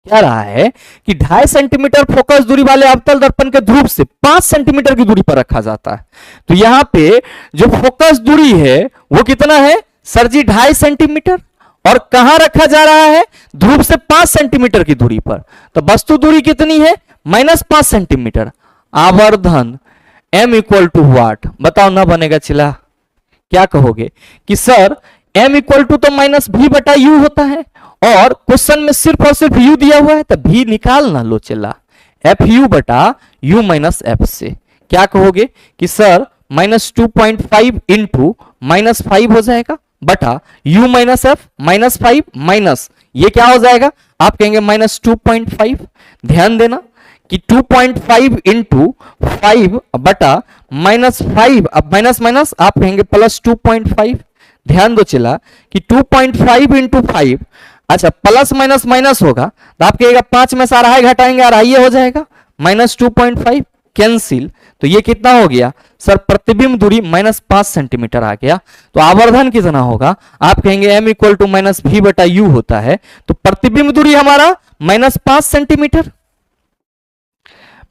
Speaker 1: क्या रहा है कि 2.5 सेंटीमीटर फोकस दूरी वाले अवतल दर्पण के ध्रुव से 5 सेंटीमीटर की दूरी पर रखा जाता है, तो यहां पे जो फोकस दूरी है वो कितना है सर जी, 2.5 सेंटीमीटर, और कहां रखा जा रहा है, ध्रुव से 5 सेंटीमीटर की दूरी पर। तो वस्तु दूरी कितनी है, -5 सेंटीमीटर। आवर्धन m इक्वल टू वाट, बताओ ना बनेगा चिल्ला, क्या कहोगे कि सर m इक्वल टू तो -v बटा u होता है, और क्वेश्चन में सिर्फ और सिर्फ u दिया हुआ है, तो v निकाल ना लो चिल्ला, एफ यू बटा u माइनस एफ से। क्या कहोगे कि सर -2.5 इंटू -5 हो जाएगा बटा u माइनस एफ -5 माइनस ये क्या हो जाएगा, आप कहेंगे -2.5। ध्यान देना कि 2.5 इंटू 5 बटा -5, अब माइनस माइनस आप कहेंगे +2.5। ध्यान दो चिल्ला कि 2.5 इंटू 5, अच्छा प्लस माइनस माइनस होगा, तो आप कहेगा 5 में से अढ़ाई घटाएंगे, अढ़ाई हो जाएगा, -2.5 कैंसिल। तो ये कितना हो गया सर, प्रतिबिंब दूरी -5 सेंटीमीटर आ गया। तो आवर्धन कितना होगा, आप कहेंगे m इक्वल टू -v बटा u होता है, तो प्रतिबिंब दूरी हमारा -5 सेंटीमीटर,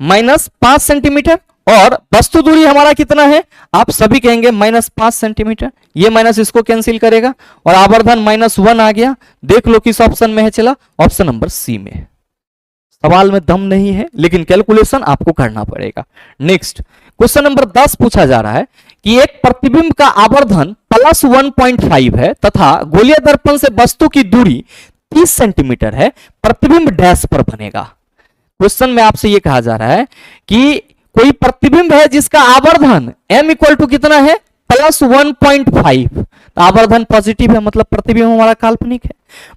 Speaker 1: -5 सेंटीमीटर, और वस्तु दूरी हमारा कितना है, आप सभी कहेंगे -5 सेंटीमीटर। ये माइनस इसको कैंसिल करेगा, और आवर्धन -1 आ गया। देख लो किस ऑप्शन में है, चला ऑप्शन नंबर सी में। सवाल में दम नहीं है, लेकिन कैलकुलेशन आपको करना पड़ेगा। नेक्स्ट क्वेश्चन नंबर 10 पूछा जा रहा है कि एक प्रतिबिंब का आवर्धन +1.5 है तथा गोलीय दर्पण से वस्तु की दूरी 30 सेंटीमीटर है, प्रतिबिंब डैश पर बनेगा। क्वेश्चन में आपसे यह कहा जा रहा है कि कोई प्रतिबिंब है जिसका आवर्धन m इक्वल टू कितना है, +1.5। आवर्धन पॉजिटिव है, मतलब प्रतिबिंब हमारा काल्पनिक है।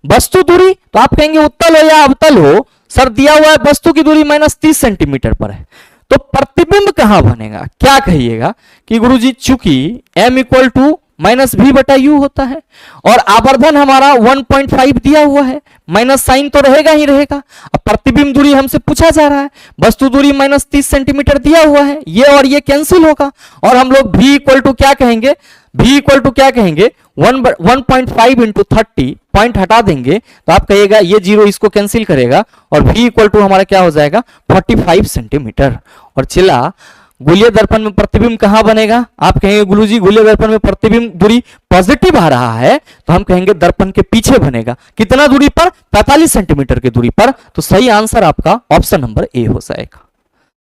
Speaker 1: वस्तु दूरी, तो आप कहेंगे उत्तल हो या अवतल हो, सर दिया हुआ है वस्तु की दूरी -30 सेंटीमीटर पर है, तो प्रतिबिंब कहां बनेगा, क्या कहिएगा कि गुरुजी चूंकि m equal to minus v बटा u होता है, और आवर्धन हमारा 1.5 दिया हुआ है, माइनस साइन तो रहेगा ही रहेगा। अब प्रतिबिंब दूरी हमसे पूछा जा रहा है, वस्तु दूरी माइनस 30 सेंटीमीटर दिया हुआ है, ये और ये कैंसिल होगा, और हम लोग v इक्वल टू क्या कहेंगे, v इक्वल टू क्या कहेंगे 1.5 इंटू 30, पॉइंट हटा देंगे तो आप कहिएगा ये जीरो इसको कैंसिल करेगा, और v इक्वल टू हमारा क्या हो जाएगा 45 सेंटीमीटर। और चिल्ला गोलीय दर्पण में प्रतिबिंब कहां बनेगा, आप कहेंगे गुरुजी गोलीय दर्पण में प्रतिबिंब दूरी पॉजिटिव आ रहा है, तो हम कहेंगे दर्पण के पीछे बनेगा, कितना दूरी पर 45 सेंटीमीटर की दूरी पर। तो सही आंसर आपका ऑप्शन नंबर ए हो जाएगा।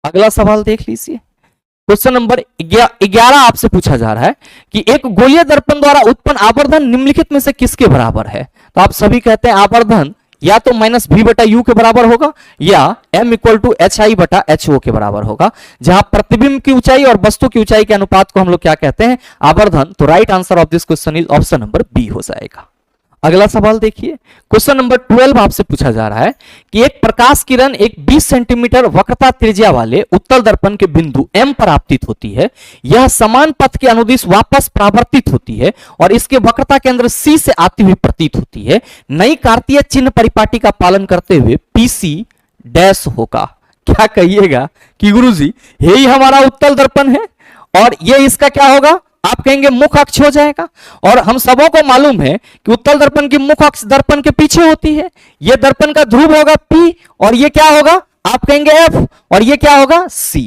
Speaker 1: अगला सवाल देख लीजिए, क्वेश्चन नंबर 11 आपसे पूछा जा रहा है कि एक गोलीय दर्पण द्वारा उत्पन्न आवर्धन निम्नलिखित में से किसके बराबर है। तो आप सभी कहते हैं आवर्धन या तो माइनस v बटा u के बराबर होगा, या m equal to H I बटा एच ओ के बराबर होगा, जहां प्रतिबिंब की ऊंचाई और वस्तु की ऊंचाई के अनुपात को हम लोग क्या कहते हैं, आवर्धन। तो right answer of this question is option number B हो जाएगा। अगला सवाल देखिए, क्वेश्चन नंबर 12 आपसे पूछा जा रहा है कि एक प्रकाश किरण एक 20 सेंटीमीटर वक्रता त्रिज्या वाले उत्तल दर्पण के बिंदु M पर आपतित होती है, यह समान पथ के अनुदिश वापस परावर्तित होती है और इसके वक्रता केंद्र C से आती हुई प्रतीत होती है। नई कार्तीय चिन्ह परिपाटी का पालन करते हुए PC डैश होगा। क्या कहिएगा कि गुरुजी यही हमारा उत्तल दर्पण है और ये इसका क्या होगा, आप कहेंगे मुख अक्ष हो जाएगा। और हम सबों को मालूम है कि उत्तल दर्पण की मुख अक्ष दर्पण के पीछे होती है। यह दर्पण का ध्रुव होगा P और ये क्या होगा, आप कहेंगे F, और ये क्या होगा C।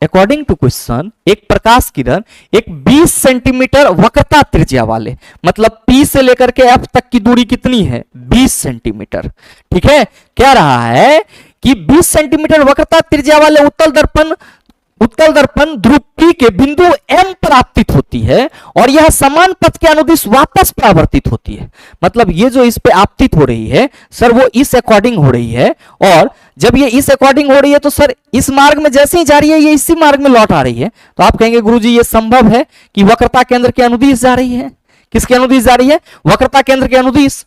Speaker 1: अकॉर्डिंग टू क्वेश्चन एक प्रकाश किरण एक 20 सेंटीमीटर वक्रता त्रिज्या वाले, मतलब P से लेकर के F तक की दूरी कितनी है 20 सेंटीमीटर, ठीक है। कह रहा है कि 20 सेंटीमीटर वक्रता त्रिज्या वाले उत्तल दर्पण ध्रुव P के बिंदु M पर आपतित होती है और यह समान पथ के अनुदिश वापस परावर्तित होती है। मतलब ये जो इस पे आपतित हो रही है सर वो इस अकॉर्डिंग हो रही है, और जब ये इस अकॉर्डिंग हो रही है तो सर इस मार्ग में जैसे ही जा रही है ये इसी मार्ग में लौट आ रही है। तो आप कहेंगे गुरुजी ये संभव है कि वक्रता केंद्र के अनुदिश जा रही है। किसके अनुदिश जा रही है, वक्रता केंद्र के अनुदिश।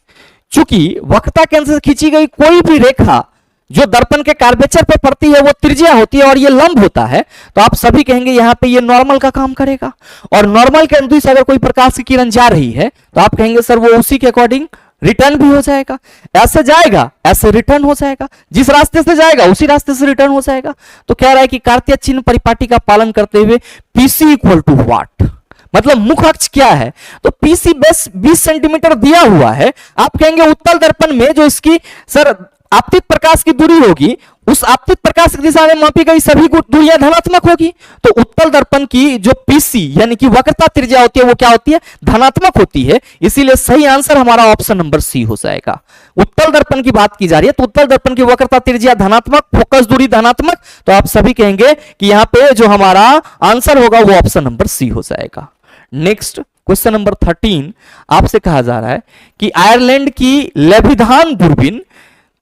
Speaker 1: चूंकि वक्रता केंद्र से खींची गई कोई भी रेखा जो दर्पण के कार्वेचर पर पड़ती है वो त्रिज्या होती है और ये लंब होता है, तो आप सभी कहेंगे यहाँ पे ये नॉर्मल का काम करेगा। और नॉर्मल के अनुदिश अगर कोई प्रकाश की किरण जा रही है तो आप कहेंगे सर वो उसी के अकॉर्डिंग रिटर्न भी हो जाएगा। ऐसे जाएगा ऐसे रिटर्न हो जाएगा, जिस रास्ते से जाएगा उसी रास्ते से रिटर्न हो जाएगा। तो कह रहा है कि कार्तीय चिन्ह परिपाटी का पालन करते हुए PC इक्वल टू व्हाट, मतलब मुख अक्ष क्या है, तो PC बेस 20 सेंटीमीटर दिया हुआ है। आप कहेंगे उत्तल दर्पण में जो इसकी सर आपतित प्रकाश की दूरी होगी उस आपतित प्रकाश की दिशा में मापी गई सभी दूरियां धनात्मक होगी। तो उत्तल दर्पण की जो PC यानी कि वक्रता त्रिज्या होती है वो क्या होती है, धनात्मक होती है। इसीलिए सही आंसर हमारा ऑप्शन नंबर C हो जाएगा। उत्तल दर्पण की बात की जा रही है तो उत्तल दर्पण की वक्रता त्रिज्या धनात्मक, फोकस दूरी धनात्मक, तो आप सभी कहेंगे कि यहां पे जो हमारा आंसर होगा वो ऑप्शन नंबर C हो जाएगा। नेक्स्ट क्वेश्चन नंबर 13 आपसे कहा जा रहा है कि आयरलैंड की लेविधान दूरबीन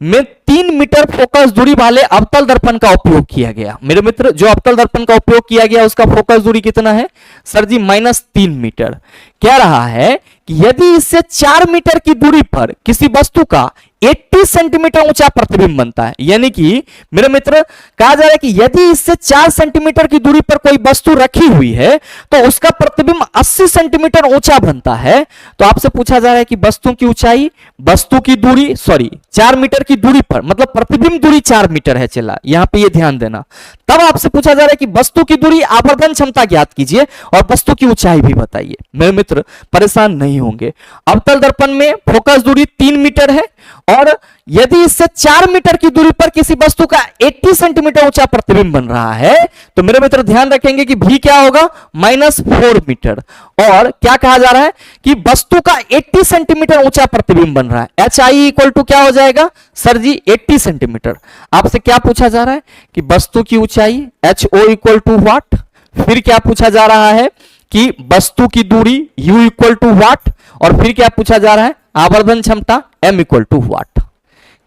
Speaker 1: में 3 मीटर फोकस दूरी वाले अवतल दर्पण का उपयोग किया गया। मेरे मित्र जो अवतल दर्पण का उपयोग किया गया उसका फोकस दूरी कितना है सर जी -3 मीटर। कह रहा है कि यदि इससे 4 मीटर की दूरी पर किसी वस्तु का 80 सेंटीमीटर ऊंचा प्रतिबिंब बनता है, यानी कि मेरे मित्र कहा जा रहा है कि यदि इससे 4 सेंटीमीटर की दूरी पर कोई वस्तु रखी हुई है तो उसका प्रतिबिंब 80 सेंटीमीटर ऊंचा बनता है। तो आपसे पूछा जा रहा है कि वस्तु की ऊंचाई, वस्तु की दूरी 4 मीटर की दूरी पर, मतलब प्रतिबिंब दूरी 4 मीटर है। चला यहां पे ये ध्यान देना। तब आपसे पूछा जा रहा है कि वस्तु की दूरी, आवर्धन क्षमता ज्ञात कीजिए और वस्तु की ऊंचाई भी बताइए। मेरे मित्र परेशान नहीं होंगे, अवतल दर्पण में फोकस दूरी 3 मीटर है और यदि इससे 4 मीटर की दूरी पर किसी वस्तु का 80 सेंटीमीटर ऊंचा प्रतिबिंब बन रहा है तो मेरे मित्र ध्यान रखेंगे कि भी क्या होगा -4 मीटर। और क्या कहा जा रहा है कि वस्तु का 80 सेंटीमीटर ऊंचा प्रतिबिंब बन रहा है। HI इक्वल टू क्या हो जाएगा सर जी 80 सेंटीमीटर। आपसे क्या पूछा जा रहा है कि वस्तु की ऊंचाई HO इक्वल टू व्हाट, फिर क्या पूछा जा रहा है कि वस्तु की दूरी U इक्वल टू व्हाट, और फिर क्या पूछा जा रहा है आवर्धन क्षमता M इक्वल टू व्हाट।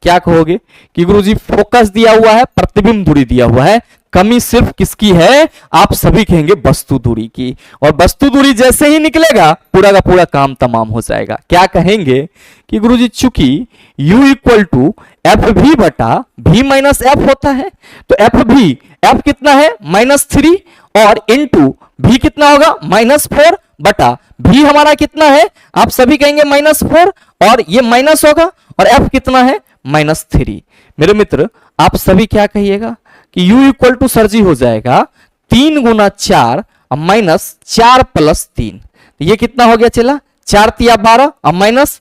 Speaker 1: क्या कहोगे कि गुरुजी फोकस दिया हुआ है, प्रतिबिंब दूरी दिया हुआ है, कमी सिर्फ किसकी है, आप सभी कहेंगे वस्तु दूरी की। और वस्तु दूरी जैसे ही निकलेगा पूरा का पूरा काम तमाम हो जाएगा। क्या कहेंगे कि गुरुजी चूंकि U इक्वल टू FV बटा V माइनस F होता है तो FV, F कितना है -3 और इंटू V कितना होगा -4 बटा भी हमारा कितना है, आप सभी कहेंगे -4, और ये माइनस होगा, और एफ कितना है, -3। मेरे मित्र आप सभी क्या कहिएगा कि u इक्वल टू सर जी हो जाएगा 3 गुना 4 -4 + 3। ये कितना हो गया चला, 4 तिया 12 और माइनस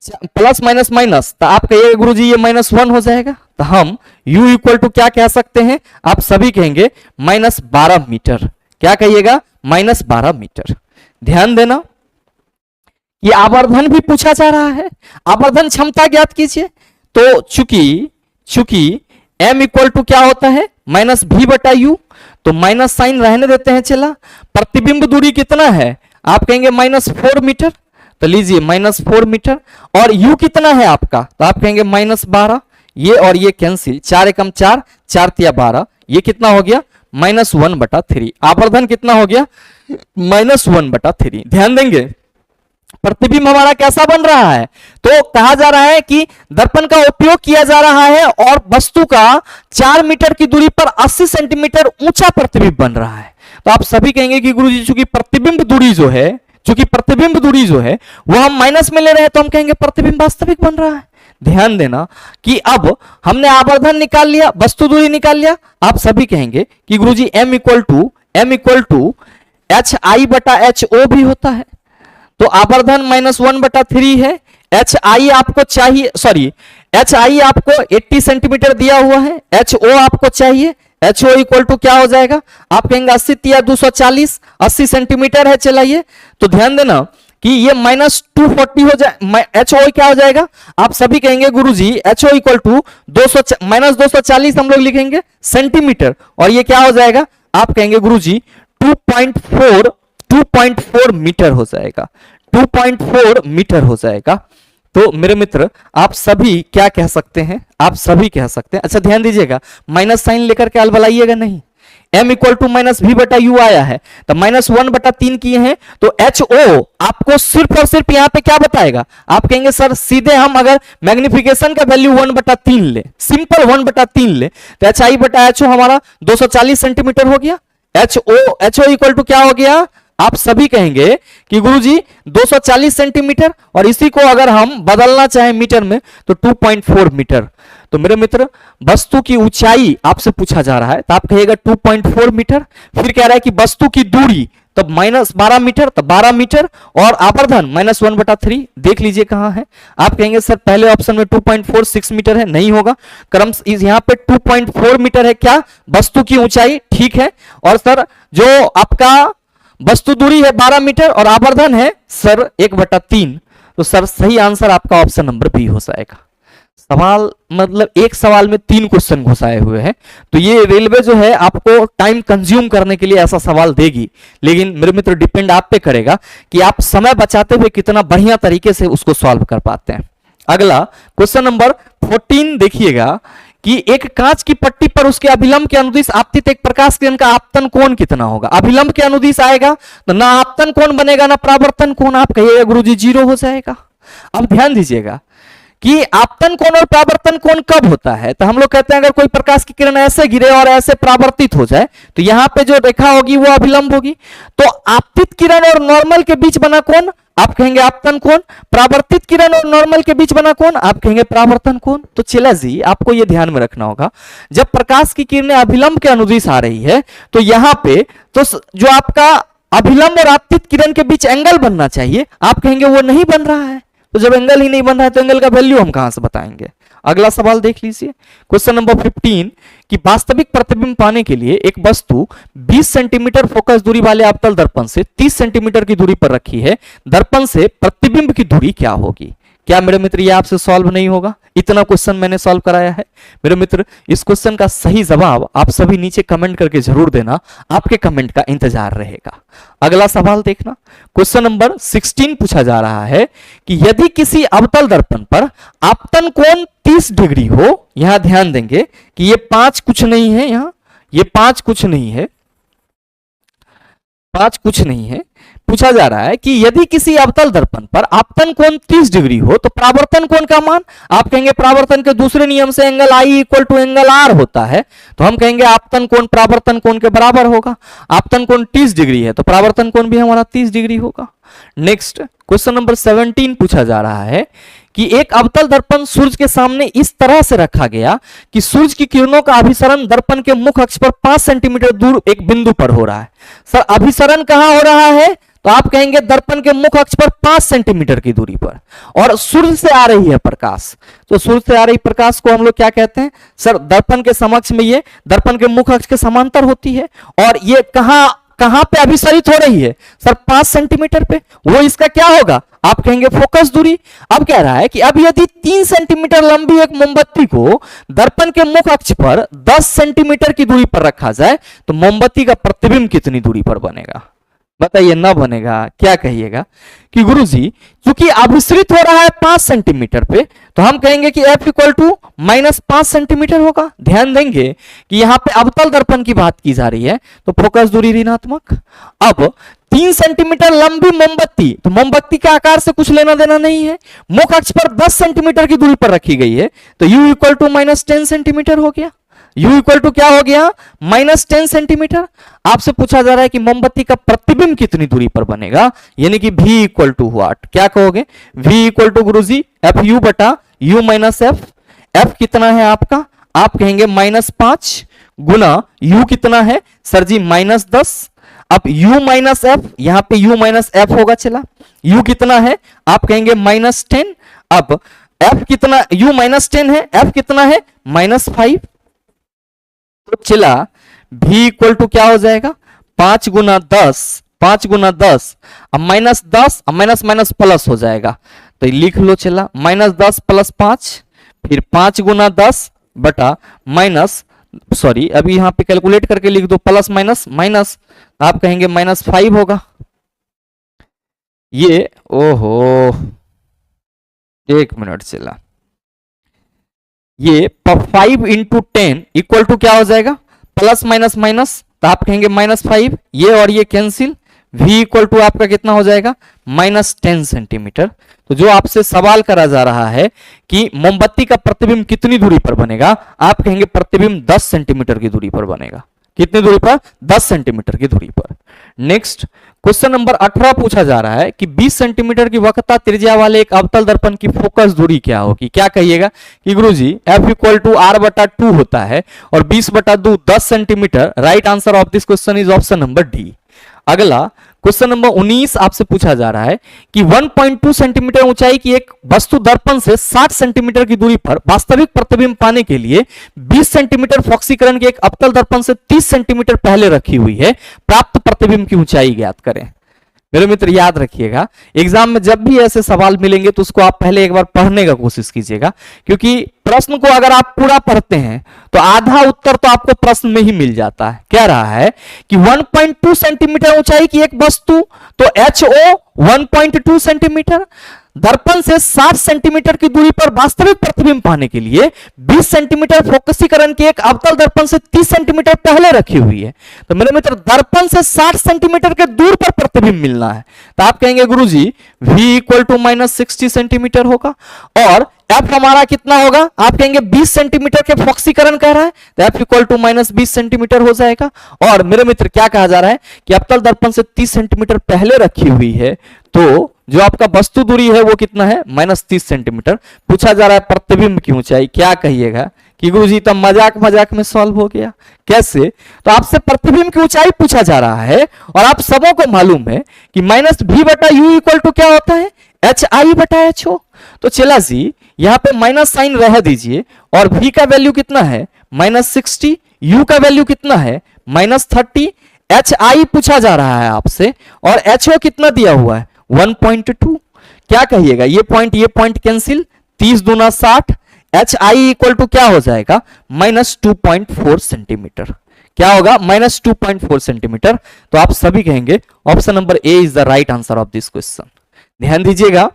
Speaker 1: प्लस माइनस माइनस, तो आप कहिएगा गुरुजी ये -1 हो जाएगा। तो हम u इक्वल टू क्या कह सकते हैं, आप सभी कहेंगे -12 मीटर। क्या कहिएगा, -12 मीटर। ध्यान देना ये आवर्धन भी पूछा जा रहा है, आवर्धन क्षमता ज्ञात कीजिए। तो चूंकि m इक्वल टू क्या होता है, -v बटा u, तो माइनस साइन रहने देते हैं चला। प्रतिबिंब दूरी कितना है, आप कहेंगे -4 मीटर, तो लीजिए -4 मीटर। और u कितना है आपका, तो आप कहेंगे -12। ये और ये कैंसिल, 4 एकम 4, 4 तिया 12, ये कितना हो गया, -1/3। आवर्धन कितना हो गया, -1/3। ध्यान देंगे प्रतिबिंब हमारा कैसा बन रहा है, तो कहा जा रहा है कि दर्पण का उपयोग किया जा रहा है और वस्तु का 4 मीटर की दूरी पर 80 सेंटीमीटर ऊंचा प्रतिबिंब बन रहा है। तो आप सभी कहेंगे कि गुरुजी चूंकि प्रतिबिंब दूरी जो है वो हम माइनस में ले रहे हैं, तो हम कहेंगे प्रतिबिंब वास्तविक बन रहा है। ध्यान देना कि अब हमने आवर्धन निकाल लिया, वस्तु दूरी निकाल लिया, आप सभी कहेंगे कि गुरुजी m इक्वल टू hi बटा ho भी होता है। तो आवर्धन -1/3 है, hi आपको चाहिए, सॉरी hi आपको 80 सेंटीमीटर दिया हुआ है, ho आपको चाहिए, ho इक्वल टू क्या हो जाएगा, आप कहेंगे 80 तिया 240, 80 सेंटीमीटर है। चलाइए तो ध्यान देना कि ये -240 हो जाए, ho क्या हो जाएगा, आप सभी कहेंगे गुरुजी ho इक्वल टू -240 हम लोग लिखेंगे सेंटीमीटर, और ये क्या हो जाएगा, आप कहेंगे गुरुजी 2.4 मीटर हो जाएगा, 2.4 मीटर हो जाएगा। तो मेरे मित्र आप सभी क्या कह सकते हैं, आप सभी कह सकते हैं। अच्छा ध्यान दीजिएगा, माइनस साइन लेकर के अलबलाइएगा नहीं। m इक्वल टू -v बटा u आया है, तो -1/3 किए हैं, तो ho आपको सिर्फ और सिर्फ यहां पे क्या बताएगा, आप कहेंगे सर सीधे हम अगर मैग्निफिकेशन का वैल्यू 1/3 ले, सिंपल 1/3 ले, तो hi बटा ho हमारा 240 सेंटीमीटर हो गया। ho इक्वल टू क्या हो गया, आप सभी कहेंगे कि गुरुजी 240 सेंटीमीटर, और इसी को अगर हम बदलना चाहें मीटर में तो 2.4 मीटर। तो मेरे मित्र वस्तु की ऊंचाई आपसे पूछा जा रहा है, तो आप कहिएगा 2.4 मीटर। फिर कह रहा है कि वस्तु की दूरी तब -12 मीटर, तब 12 मीटर, और आवर्धन -1/3। देख लीजिए कहां है, आप कहेंगे सर पहले ऑप्शन में 2.46 मीटर है, नहीं होगा, क्रम यहां पे 2.4 मीटर है क्या वस्तु की ऊंचाई, ठीक है। और सर जो आपका वस्तु दूरी है 12 मीटर और आवर्धन है सर 1/3, तो सर सही आंसर आपका ऑप्शन नंबर बी हो जाएगा। सवाल मतलब एक सवाल में 3 क्वेश्चन घुसाए हुए हैं, तो ये रेलवे जो है आपको टाइम कंज्यूम करने के लिए ऐसा सवाल देगी, लेकिन मेरे मित्र डिपेंड आप पे करेगा कि आप समय बचाते हुए कितना बढ़िया तरीके से उसको सॉल्व कर पाते हैं। अगला क्वेश्चन नंबर 14 देखिएगा कि एक कांच की पट्टी पर उसके अभिलंब के अनुदिश आपतित एक प्रकाश किरण का आपतन कोण कितना होगा। अभिलंब के अनुदिश आएगा तो ना आपतन कोण बनेगा ना परावर्तन कोण, आप कहिएगा गुरुजी 0 हो जाएगा। अब ध्यान दीजिएगा कि आपतन कोण और परावर्तन कोण कब होता है, तो हम लोग कहते हैं अगर कोई प्रकाश की किरण ऐसे गिरे और ऐसे परावर्तित हो जाए तो यहां पे जो रेखा होगी वो अभिलंब होगी। तो आपतित किरण और नॉर्मल के बीच बना कोण, आप कहेंगे आपतन कोण। परावर्तित किरण और नॉर्मल के बीच बना कोण, आप कहेंगे परावर्तन कोण। तो चला जी आपको ये ध्यान में रखना होगा, जब प्रकाश की किरणें अभिलंब के अनुदिश आ रही है तो यहां पे तो जो आपका अभिलंब और आपतित किरण के बीच एंगल बनना चाहिए, आप कहेंगे वो नहीं बन रहा है। तो जब एंगल ही नहीं बन रहा है तो एंगल का वैल्यू हम कहां से बताएंगे। अगला सवाल देख लीजिए, क्वेश्चन नंबर 15 कि वास्तविक प्रतिबिंब पाने के लिए एक वस्तु 20 सेंटीमीटर फोकस दूरी वाले अवतल दर्पण से 30 सेंटीमीटर की दूरी पर रखी है, दर्पण से प्रतिबिंब की दूरी क्या होगी। क्या मेरे मित्र ये आपसे सॉल्व नहीं होगा, इतना क्वेश्चन मैंने सॉल्व कराया है। मेरे मित्र इस क्वेश्चन का सही जवाब आप सभी नीचे कमेंट करके जरूर देना, आपके कमेंट का इंतजार रहेगा। अगला सवाल देखना, क्वेश्चन नंबर 16 पूछा जा रहा है कि यदि किसी अवतल दर्पण पर आपतन कोण 30 डिग्री हो, यहां ध्यान देंगे कि ये 5 कुछ नहीं है, यहां ये 5 कुछ नहीं है, 5 कुछ नहीं है, पूछा जा रहा है कि यदि किसी अवतल दर्पण पर आपतन कोण 30 डिग्री हो तो परावर्तन कोण का मान, आप कहेंगे परावर्तन के दूसरे नियम से angle I equal to angle R होता है, तो हम कहेंगे आपतन कोण परावर्तन कोण के बराबर होगा। आपतन कोण 30 डिग्री है तो परावर्तन कोण भी हमारा 30 डिग्री होगा। नेक्स्ट क्वेश्चन नंबर 17 पूछा जा रहा है कि एक अवतल दर्पण सूर्य के सामने इस तरह से रखा गया कि सूर्य की किरणों का अभिसरण दर्पण के मुख अक्ष पर 5 सेंटीमीटर दूर एक बिंदु पर हो रहा है। सर अभिसरण कहां हो रहा है, तो आप कहेंगे दर्पण के मुख अक्ष पर 5 सेंटीमीटर की दूरी पर, और सूर्य से आ रही है प्रकाश, तो सूर्य से आ रही प्रकाश को हम लोग क्या कहते हैं, सर दर्पण के समक्ष में ये दर्पण के मुख अक्ष के समांतर होती है, और ये कहां पे अभिसरित हो रही है, सर 5 सेंटीमीटर पे, वो इसका क्या होगा, आप कहेंगे फोकस दूरी। अब कह रहा है कि अब यदि 3 सेंटीमीटर लंबी एक मोमबत्ती को दर्पण के मुख अक्ष पर 10 सेंटीमीटर की दूरी पर रखा जाए तो मोमबत्ती का प्रतिबिंब कितनी दूरी पर बनेगा, बताइए ना बनेगा, क्या कहिएगा कि गुरुजी चूंकि अभिसरित हो रहा है 5 सेंटीमीटर पे, तो हम कहेंगे कि F इक्वल टू -5 सेंटीमीटर होगा। ध्यान देंगे कि यहां पे अवतल दर्पण की बात की जा रही है तो फोकस दूरी ऋणात्मक। अब 3 सेंटीमीटर लंबी मोमबत्ती, तो मोमबत्ती के आकार से कुछ लेना देना नहीं है, मुख अक्ष पर 10 सेंटीमीटर की दूरी पर रखी गई है, तो U इक्वल टू -10 सेंटीमीटर हो गया। U इक्वल टू क्या हो गया, -10 सेंटीमीटर। आपसे पूछा जा रहा है कि मोमबत्ती का प्रतिबिंब कितनी दूरी पर बनेगा, यानी कि V इक्वल टू व्हाट, क्या कहोगे, V इक्वल टू गुरुजी FU बटा U माइनस F। F कितना है आपका, आप कहेंगे -5 गुना U कितना है, सर जी -10। अब U माइनस F, यहां पे U माइनस F होगा, चला U कितना है, आप कहेंगे -10। अब F कितना, U -10 है, F कितना है -5, तो चला V इक्वल टू क्या हो जाएगा, 5 गुना 10, 5 गुना 10, अब -10, अब माइनस माइनस प्लस हो जाएगा, तो लिख लो, चला -10 प्लस 5, फिर 5 गुना 10 बटा माइनस, सॉरी अभी यहां पे कैलकुलेट करके लिख दो, प्लस माइनस माइनस, आप कहेंगे -5 होगा। ये ओहो, एक मिनट, चला ये 5 इंटू 10 इक्वल टू क्या हो जाएगा, प्लस माइनस माइनस, तो आप कहेंगे -5, ये और ये कैंसिल, V इक्वल टू आपका कितना हो जाएगा, -10 सेंटीमीटर। तो जो आपसे सवाल करा जा रहा है कि मोमबत्ती का प्रतिबिंब कितनी दूरी पर बनेगा, आप कहेंगे प्रतिबिंब 10 सेंटीमीटर की दूरी पर बनेगा। कितनी दूरी पर, 10 सेंटीमीटर की दूरी पर। नेक्स्ट क्वेश्चन नंबर 18 पूछा जा रहा है कि 20 सेंटीमीटर की वक्रता त्रिज्या वाले एक अवतल दर्पण की फोकस दूरी क्या होगी, क्या कहिएगा कि गुरुजी F इक्वल टू R/2 होता है और 20/2 10 centimetre. Right answer of this question is option number D. अगला क्वेश्चन नंबर 19 आपसे पूछा जा रहा है कि 1.2 सेंटीमीटर ऊंचाई की एक वस्तु दर्पण से 60 सेंटीमीटर की दूरी पर वास्तविक प्रतिबिंब पाने के लिए 20 सेंटीमीटर फॉक्सीकरण के एक अवतल दर्पण से 30 सेंटीमीटर पहले रखी हुई है, प्राप्त प्रतिबिंब की ऊंचाई ज्ञात करें। मेरे मित्र याद रखिएगा, एग्जाम में जब भी ऐसे सवाल मिलेंगे तो उसको आप पहले एक बार पढ़ने का कोशिश कीजिएगा, क्योंकि प्रश्न को अगर आप पूरा पढ़ते हैं तो आधा उत्तर तो आपको प्रश्न में ही मिल जाता है। कह रहा है कि 1.2 सेंटीमीटर ऊंचाई की एक वस्तु, तो HO 1.2 सेंटीमीटर, दर्पण से 60 सेंटीमीटर की दूरी पर वास्तविक प्रतिबिंब पाने के लिए 20 सेंटीमीटर फोकसीकरण की एक अवतल दर्पण से 30 सेंटीमीटर पहले रखी हुई है। तो मेरे मित्र दर्पण से 60 सेंटीमीटर के दूर पर प्रतिबिंब मिलना है, तो आप कहेंगे गुरुजी V इक्वल टू -60 सेंटीमीटर होगा, और F हमारा कितना होगा, आप कहेंगे 20 सेंटीमीटर के फॉक्सीकरण कह रहा है, तो F इक्वल टू -20 सेंटीमीटर हो जाएगा। और मेरे मित्र क्या कहा जा रहा है कि अवतल दर्पण से 30 सेंटीमीटर पहले रखी हुई है, तो जो आपका वस्तु दूरी है वो कितना है, -30 सेंटीमीटर। पूछा जा रहा है प्रतिबिंब की ऊंचाई, क्या कहिएगा कि गुरुजी तो मजाक मजाक में सॉल्व हो गया, कैसे, तो आपसे प्रतिबिंब की ऊंचाई पूछा जा रहा है और आप सबों को मालूम है कि -V/U इक्वल टू क्या होता है, HI/HO। तो चला जी यहां पे माइनस साइन रह दीजिए, और V का वैल्यू कितना है -60, U का वैल्यू कितना है -30, HI पूछा जा रहा है आपसे, और HO कितना दिया हुआ है 1.2। क्या कहिएगा, ये पॉइंट कैंसिल, 30 दूना 60, HI इक्वल टू क्या हो जाएगा -2.4 सेंटीमीटर। क्या होगा, -2.4 सेंटीमीटर। तो आप सभी कहेंगे option number A is the right answer of this question. ध्यान दीजिएगा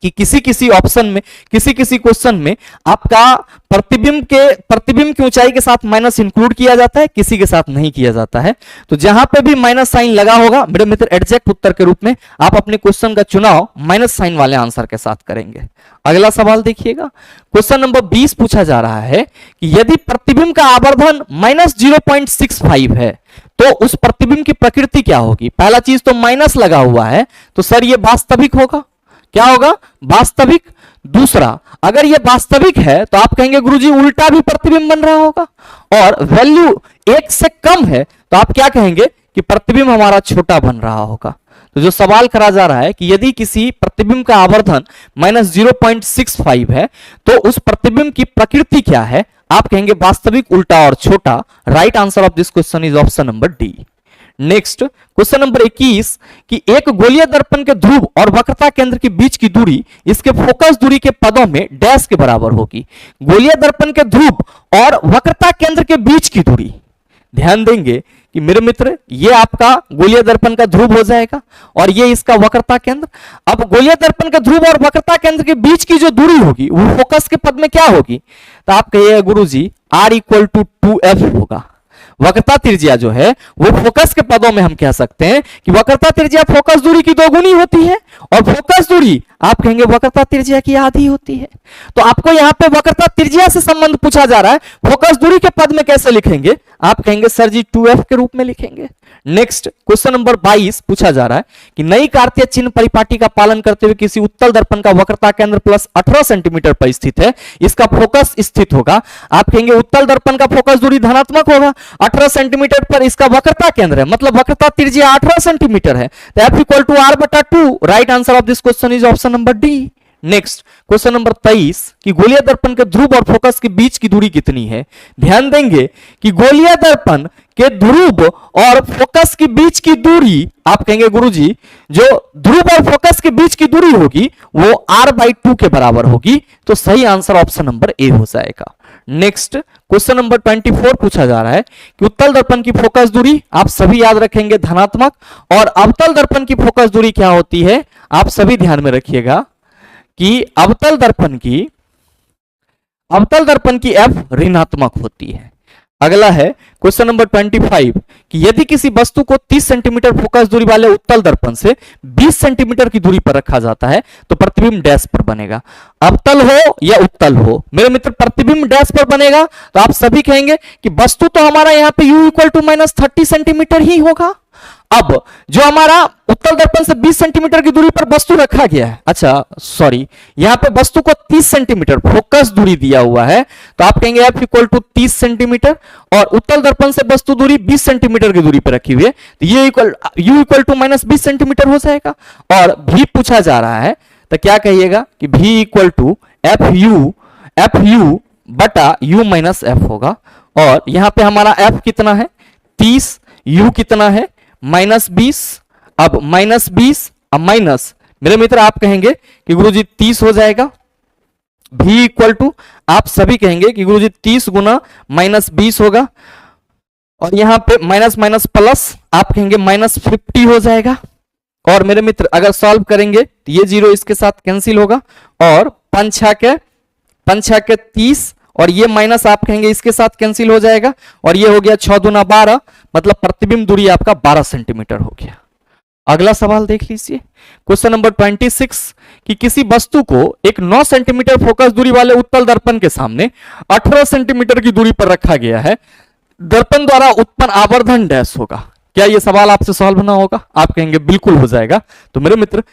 Speaker 1: कि किसी किसी ऑप्शन में, किसी किसी क्वेश्चन में आपका प्रतिबिंब की ऊंचाई के साथ माइनस इंक्लूड किया जाता है, किसी के साथ नहीं किया जाता है। तो जहां पे भी माइनस साइन लगा होगा मेरे मित्र, एग्जैक्ट उत्तर के रूप में आप अपने क्वेश्चन का चुनाव माइनस साइन वाले आंसर के साथ करेंगे। अगला सवाल देखिएगा, क्वेश्चन नंबर 20 पूछा जा रहा है कि यदि प्रतिबिंब का आवर्धन माइनस 0.65 है तो उस प्रतिबिंब की प्रकृति क्या होगी। पहला चीज तो माइनस लगा हुआ है, तो सर ये वास्तविक होगा। क्या होगा? वास्तविक। दूसरा, अगर ये वास्तविक है तो आप कहेंगे गुरुजी उल्टा भी प्रतिबिंब बन रहा होगा, और वैल्यू 1 से कम है तो आप क्या कहेंगे कि प्रतिबिंब हमारा छोटा बन रहा होगा। तो जो सवाल करा जा रहा है कि यदि किसी प्रतिबिंब का आवर्धन माइनस 0.65 है तो उस प्रतिबिंब की प्रकृति क्या है, आप कहेंगे वास्तविक, उल्टा और छोटा। Right answer of this question is option number D. Next question number 21 कि एक गोलीय दर्पण के ध्रुव और वक्रता केंद्र के बीच की दूरी इसके फोकस दूरी के पदों में डैश के बराबर होगी। गोलीय दर्पण के ध्रुव और वक्रता केंद्र के बीच की दूरी, ध्यान देंगे कि मेरे मित्र ये आपका गोलीय दर्पण का ध्रुव हो जाएगा और ये इसका वक्रता केंद्र। अब गोलीय दर्पण के ध्रुव और वक्रता केंद्र के बीच की जो दूरी होगी वो फोकस के पद में क्या होगी, तो आप कहिएगा गुरुजी R इक्वल टू 2F होगा। वक्रता त्रिज्या जो है वो फोकस के पदों में हम कह सकते हैं कि वक्रता त्रिज्या फोकस दूरी की दोगुनी होती है और फोकस दूरी आप कहेंगे वक्रता त्रिज्या की आधी होती है। तो आपको यहां पे वक्रता त्रिज्या से संबंध पूछा जा रहा है, फोकस दूरी के पद में कैसे लिखेंगे, आप कहेंगे सर जी 2F के रूप में लिखेंगे। नेक्स्ट क्वेश्चन नंबर 22 पूछा जा रहा है कि नई कार्तीय चिन्ह परिपाटी का पालन करते हुए किसी उत्तल दर्पण का वक्रता केंद्र प्लस 18 सेंटीमीटर पर स्थित है, इसका फोकस स्थित होगा। आप कहेंगे उत्तल दर्पण का फोकस दूरी धनात्मक होगा, 18 सेंटीमीटर पर इसका वक्रता केंद्र है, मतलब वक्रता त्रिज्या 18 सेंटीमीटर है, तो F equal to R/2। Right answer of this question is option number D. Next question number 23 कि गोलीय दर्पण के ध्रुव और फोकस के बीच की दूरी कितनी है। ध्यान देंगे कि गोलीय दर्पण के ध्रुव और फोकस के बीच की दूरी, आप कहेंगे गुरुजी जो ध्रुव और फोकस के बीच की दूरी होगी वो R/2 के बराबर होगी। तो सही आंसर ऑप्शन नंबर ए हो जाएगा। नेक्स्ट क्वेश्चन नंबर 24 पूछा जा रहा है कि उत्तल दर्पण की फोकस दूरी आप सभी याद रखेंगे धनात्मक, और अवतल दर्पण की फोकस दूरी क्या होती है, आप सभी ध्यान में रखिएगा कि अवतल दर्पण की F ऋणात्मक होती है। अगला है क्वेश्चन नंबर 25 कि यदि किसी वस्तु को 30 सेंटीमीटर फोकस दूरी वाले उत्तल दर्पण से 20 सेंटीमीटर की दूरी पर रखा जाता है तो प्रतिबिंब डैश पर बनेगा। अवतल हो या उत्तल हो मेरे मित्र, प्रतिबिंब डैश पर बनेगा। तो आप सभी कहेंगे कि वस्तु तो हमारा यहाँ पे U equal to minus 30 centimetre ही होगा। अब जो हमारा उत्तल दर्पण से 20 सेंटीमीटर की दूरी पर वस्तु रखा गया है, अच्छा सॉरी, यहां पे वस्तु को 30 सेंटीमीटर फोकस दूरी दिया हुआ है, तो आप कहेंगे F इक्वल टू 30 सेंटीमीटर, और उत्तल दर्पण से वस्तु दूरी 20 सेंटीमीटर की दूरी पर रखी हुई है, तो ये U equal to minus 20 centimetre हो जाएगा। और भी पूछा जा रहा है तो क्या कहिएगा कि V equal to F U बटा U माइनस F होगा। और यहां पे हमारा F कितना है 30, U कितना है -20। अब -20 अब माइनस, मेरे मित्र आप कहेंगे कि गुरुजी 30 हो जाएगा। V इक्वल टू आप सभी कहेंगे कि गुरुजी 30 गुना -20 होगा, और यहां पे माइनस माइनस प्लस आप कहेंगे -50 हो जाएगा। और मेरे मित्र अगर सॉल्व करेंगे तो ये 0 इसके साथ कैंसिल होगा, और 5 6 के 30, और ये माइनस आप कहेंगे इसके साथ कैंसिल हो जाएगा, और ये हो गया 6 दूना 12, मतलब प्रतिबिंब दूरी आपका 12 सेंटीमीटर हो गया। अगला सवाल देख लीजिए क्वेश्चन नंबर 26 कि किसी वस्तु को एक 9 सेंटीमीटर फोकस दूरी वाले उत्तल दर्पण के सामने 18 सेंटीमीटर की दूरी पर रखा गया है, दर्पण द्वारा उत्पन्न आवर्धन डैश होगा। क्या यह सवाल आपसे सॉल्व ना होगा, आप कहेंगे बिल्कुल हो जाएगा। तो मेरे मित्र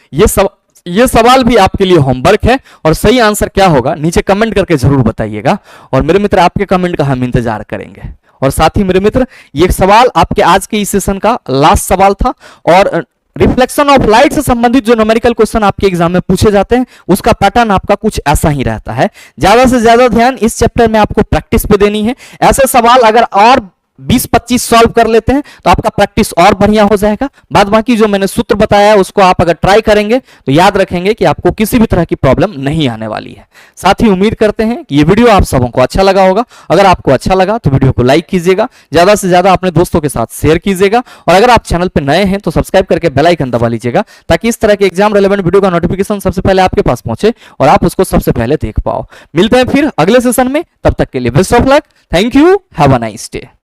Speaker 1: ये सवाल भी आपके लिए होमवर्क है, और सही आंसर क्या होगा नीचे कमेंट करके जरूर बताइएगा, और मेरे मित्र आपके कमेंट का हम इंतजार करेंगे। और साथ ही मेरे मित्र ये सवाल आपके आज के इस सेशन का लास्ट सवाल था, और रिफ्लेक्शन ऑफ लाइट से संबंधित जो न्यूमेरिकल क्वेश्चन आपके एग्जाम में पूछे जाते हैं उसका पैटर्न आपका कुछ ऐसा ही रहता है। ज्यादा से ज्यादा ध्यान इस चैप्टर में आपको प्रैक्टिस पे देनी है। ऐसे सवाल अगर और 20-25 सॉल्व कर लेते हैं तो आपका प्रैक्टिस और बढ़िया हो जाएगा। बाद बाकी जो मैंने सूत्र बताया उसको आप अगर ट्राई करेंगे तो याद रखेंगे कि आपको किसी भी तरह की प्रॉब्लम नहीं आने वाली है। साथ ही उम्मीद करते हैं कि ये वीडियो आप सबों को अच्छा लगा होगा। अगर आपको अच्छा लगा तो वीडियो को लाइक कीजिएगा, ज्यादा से ज्यादा अपने दोस्तों के साथ शेयर कीजिएगा, और अगर आप चैनल पर नए हैं तो सब्सक्राइब करके बेल आइकन दबा लीजिएगा ताकि इस तरह के एग्जाम रेलेवेंट वीडियो का नोटिफिकेशन सबसे पहले आपके पास पहुंचे और आप उसको सबसे पहले देख पाओ। मिलते हैं फिर अगले सेशन में, तब तक के लिए best of luck. Thank you, have a nice day.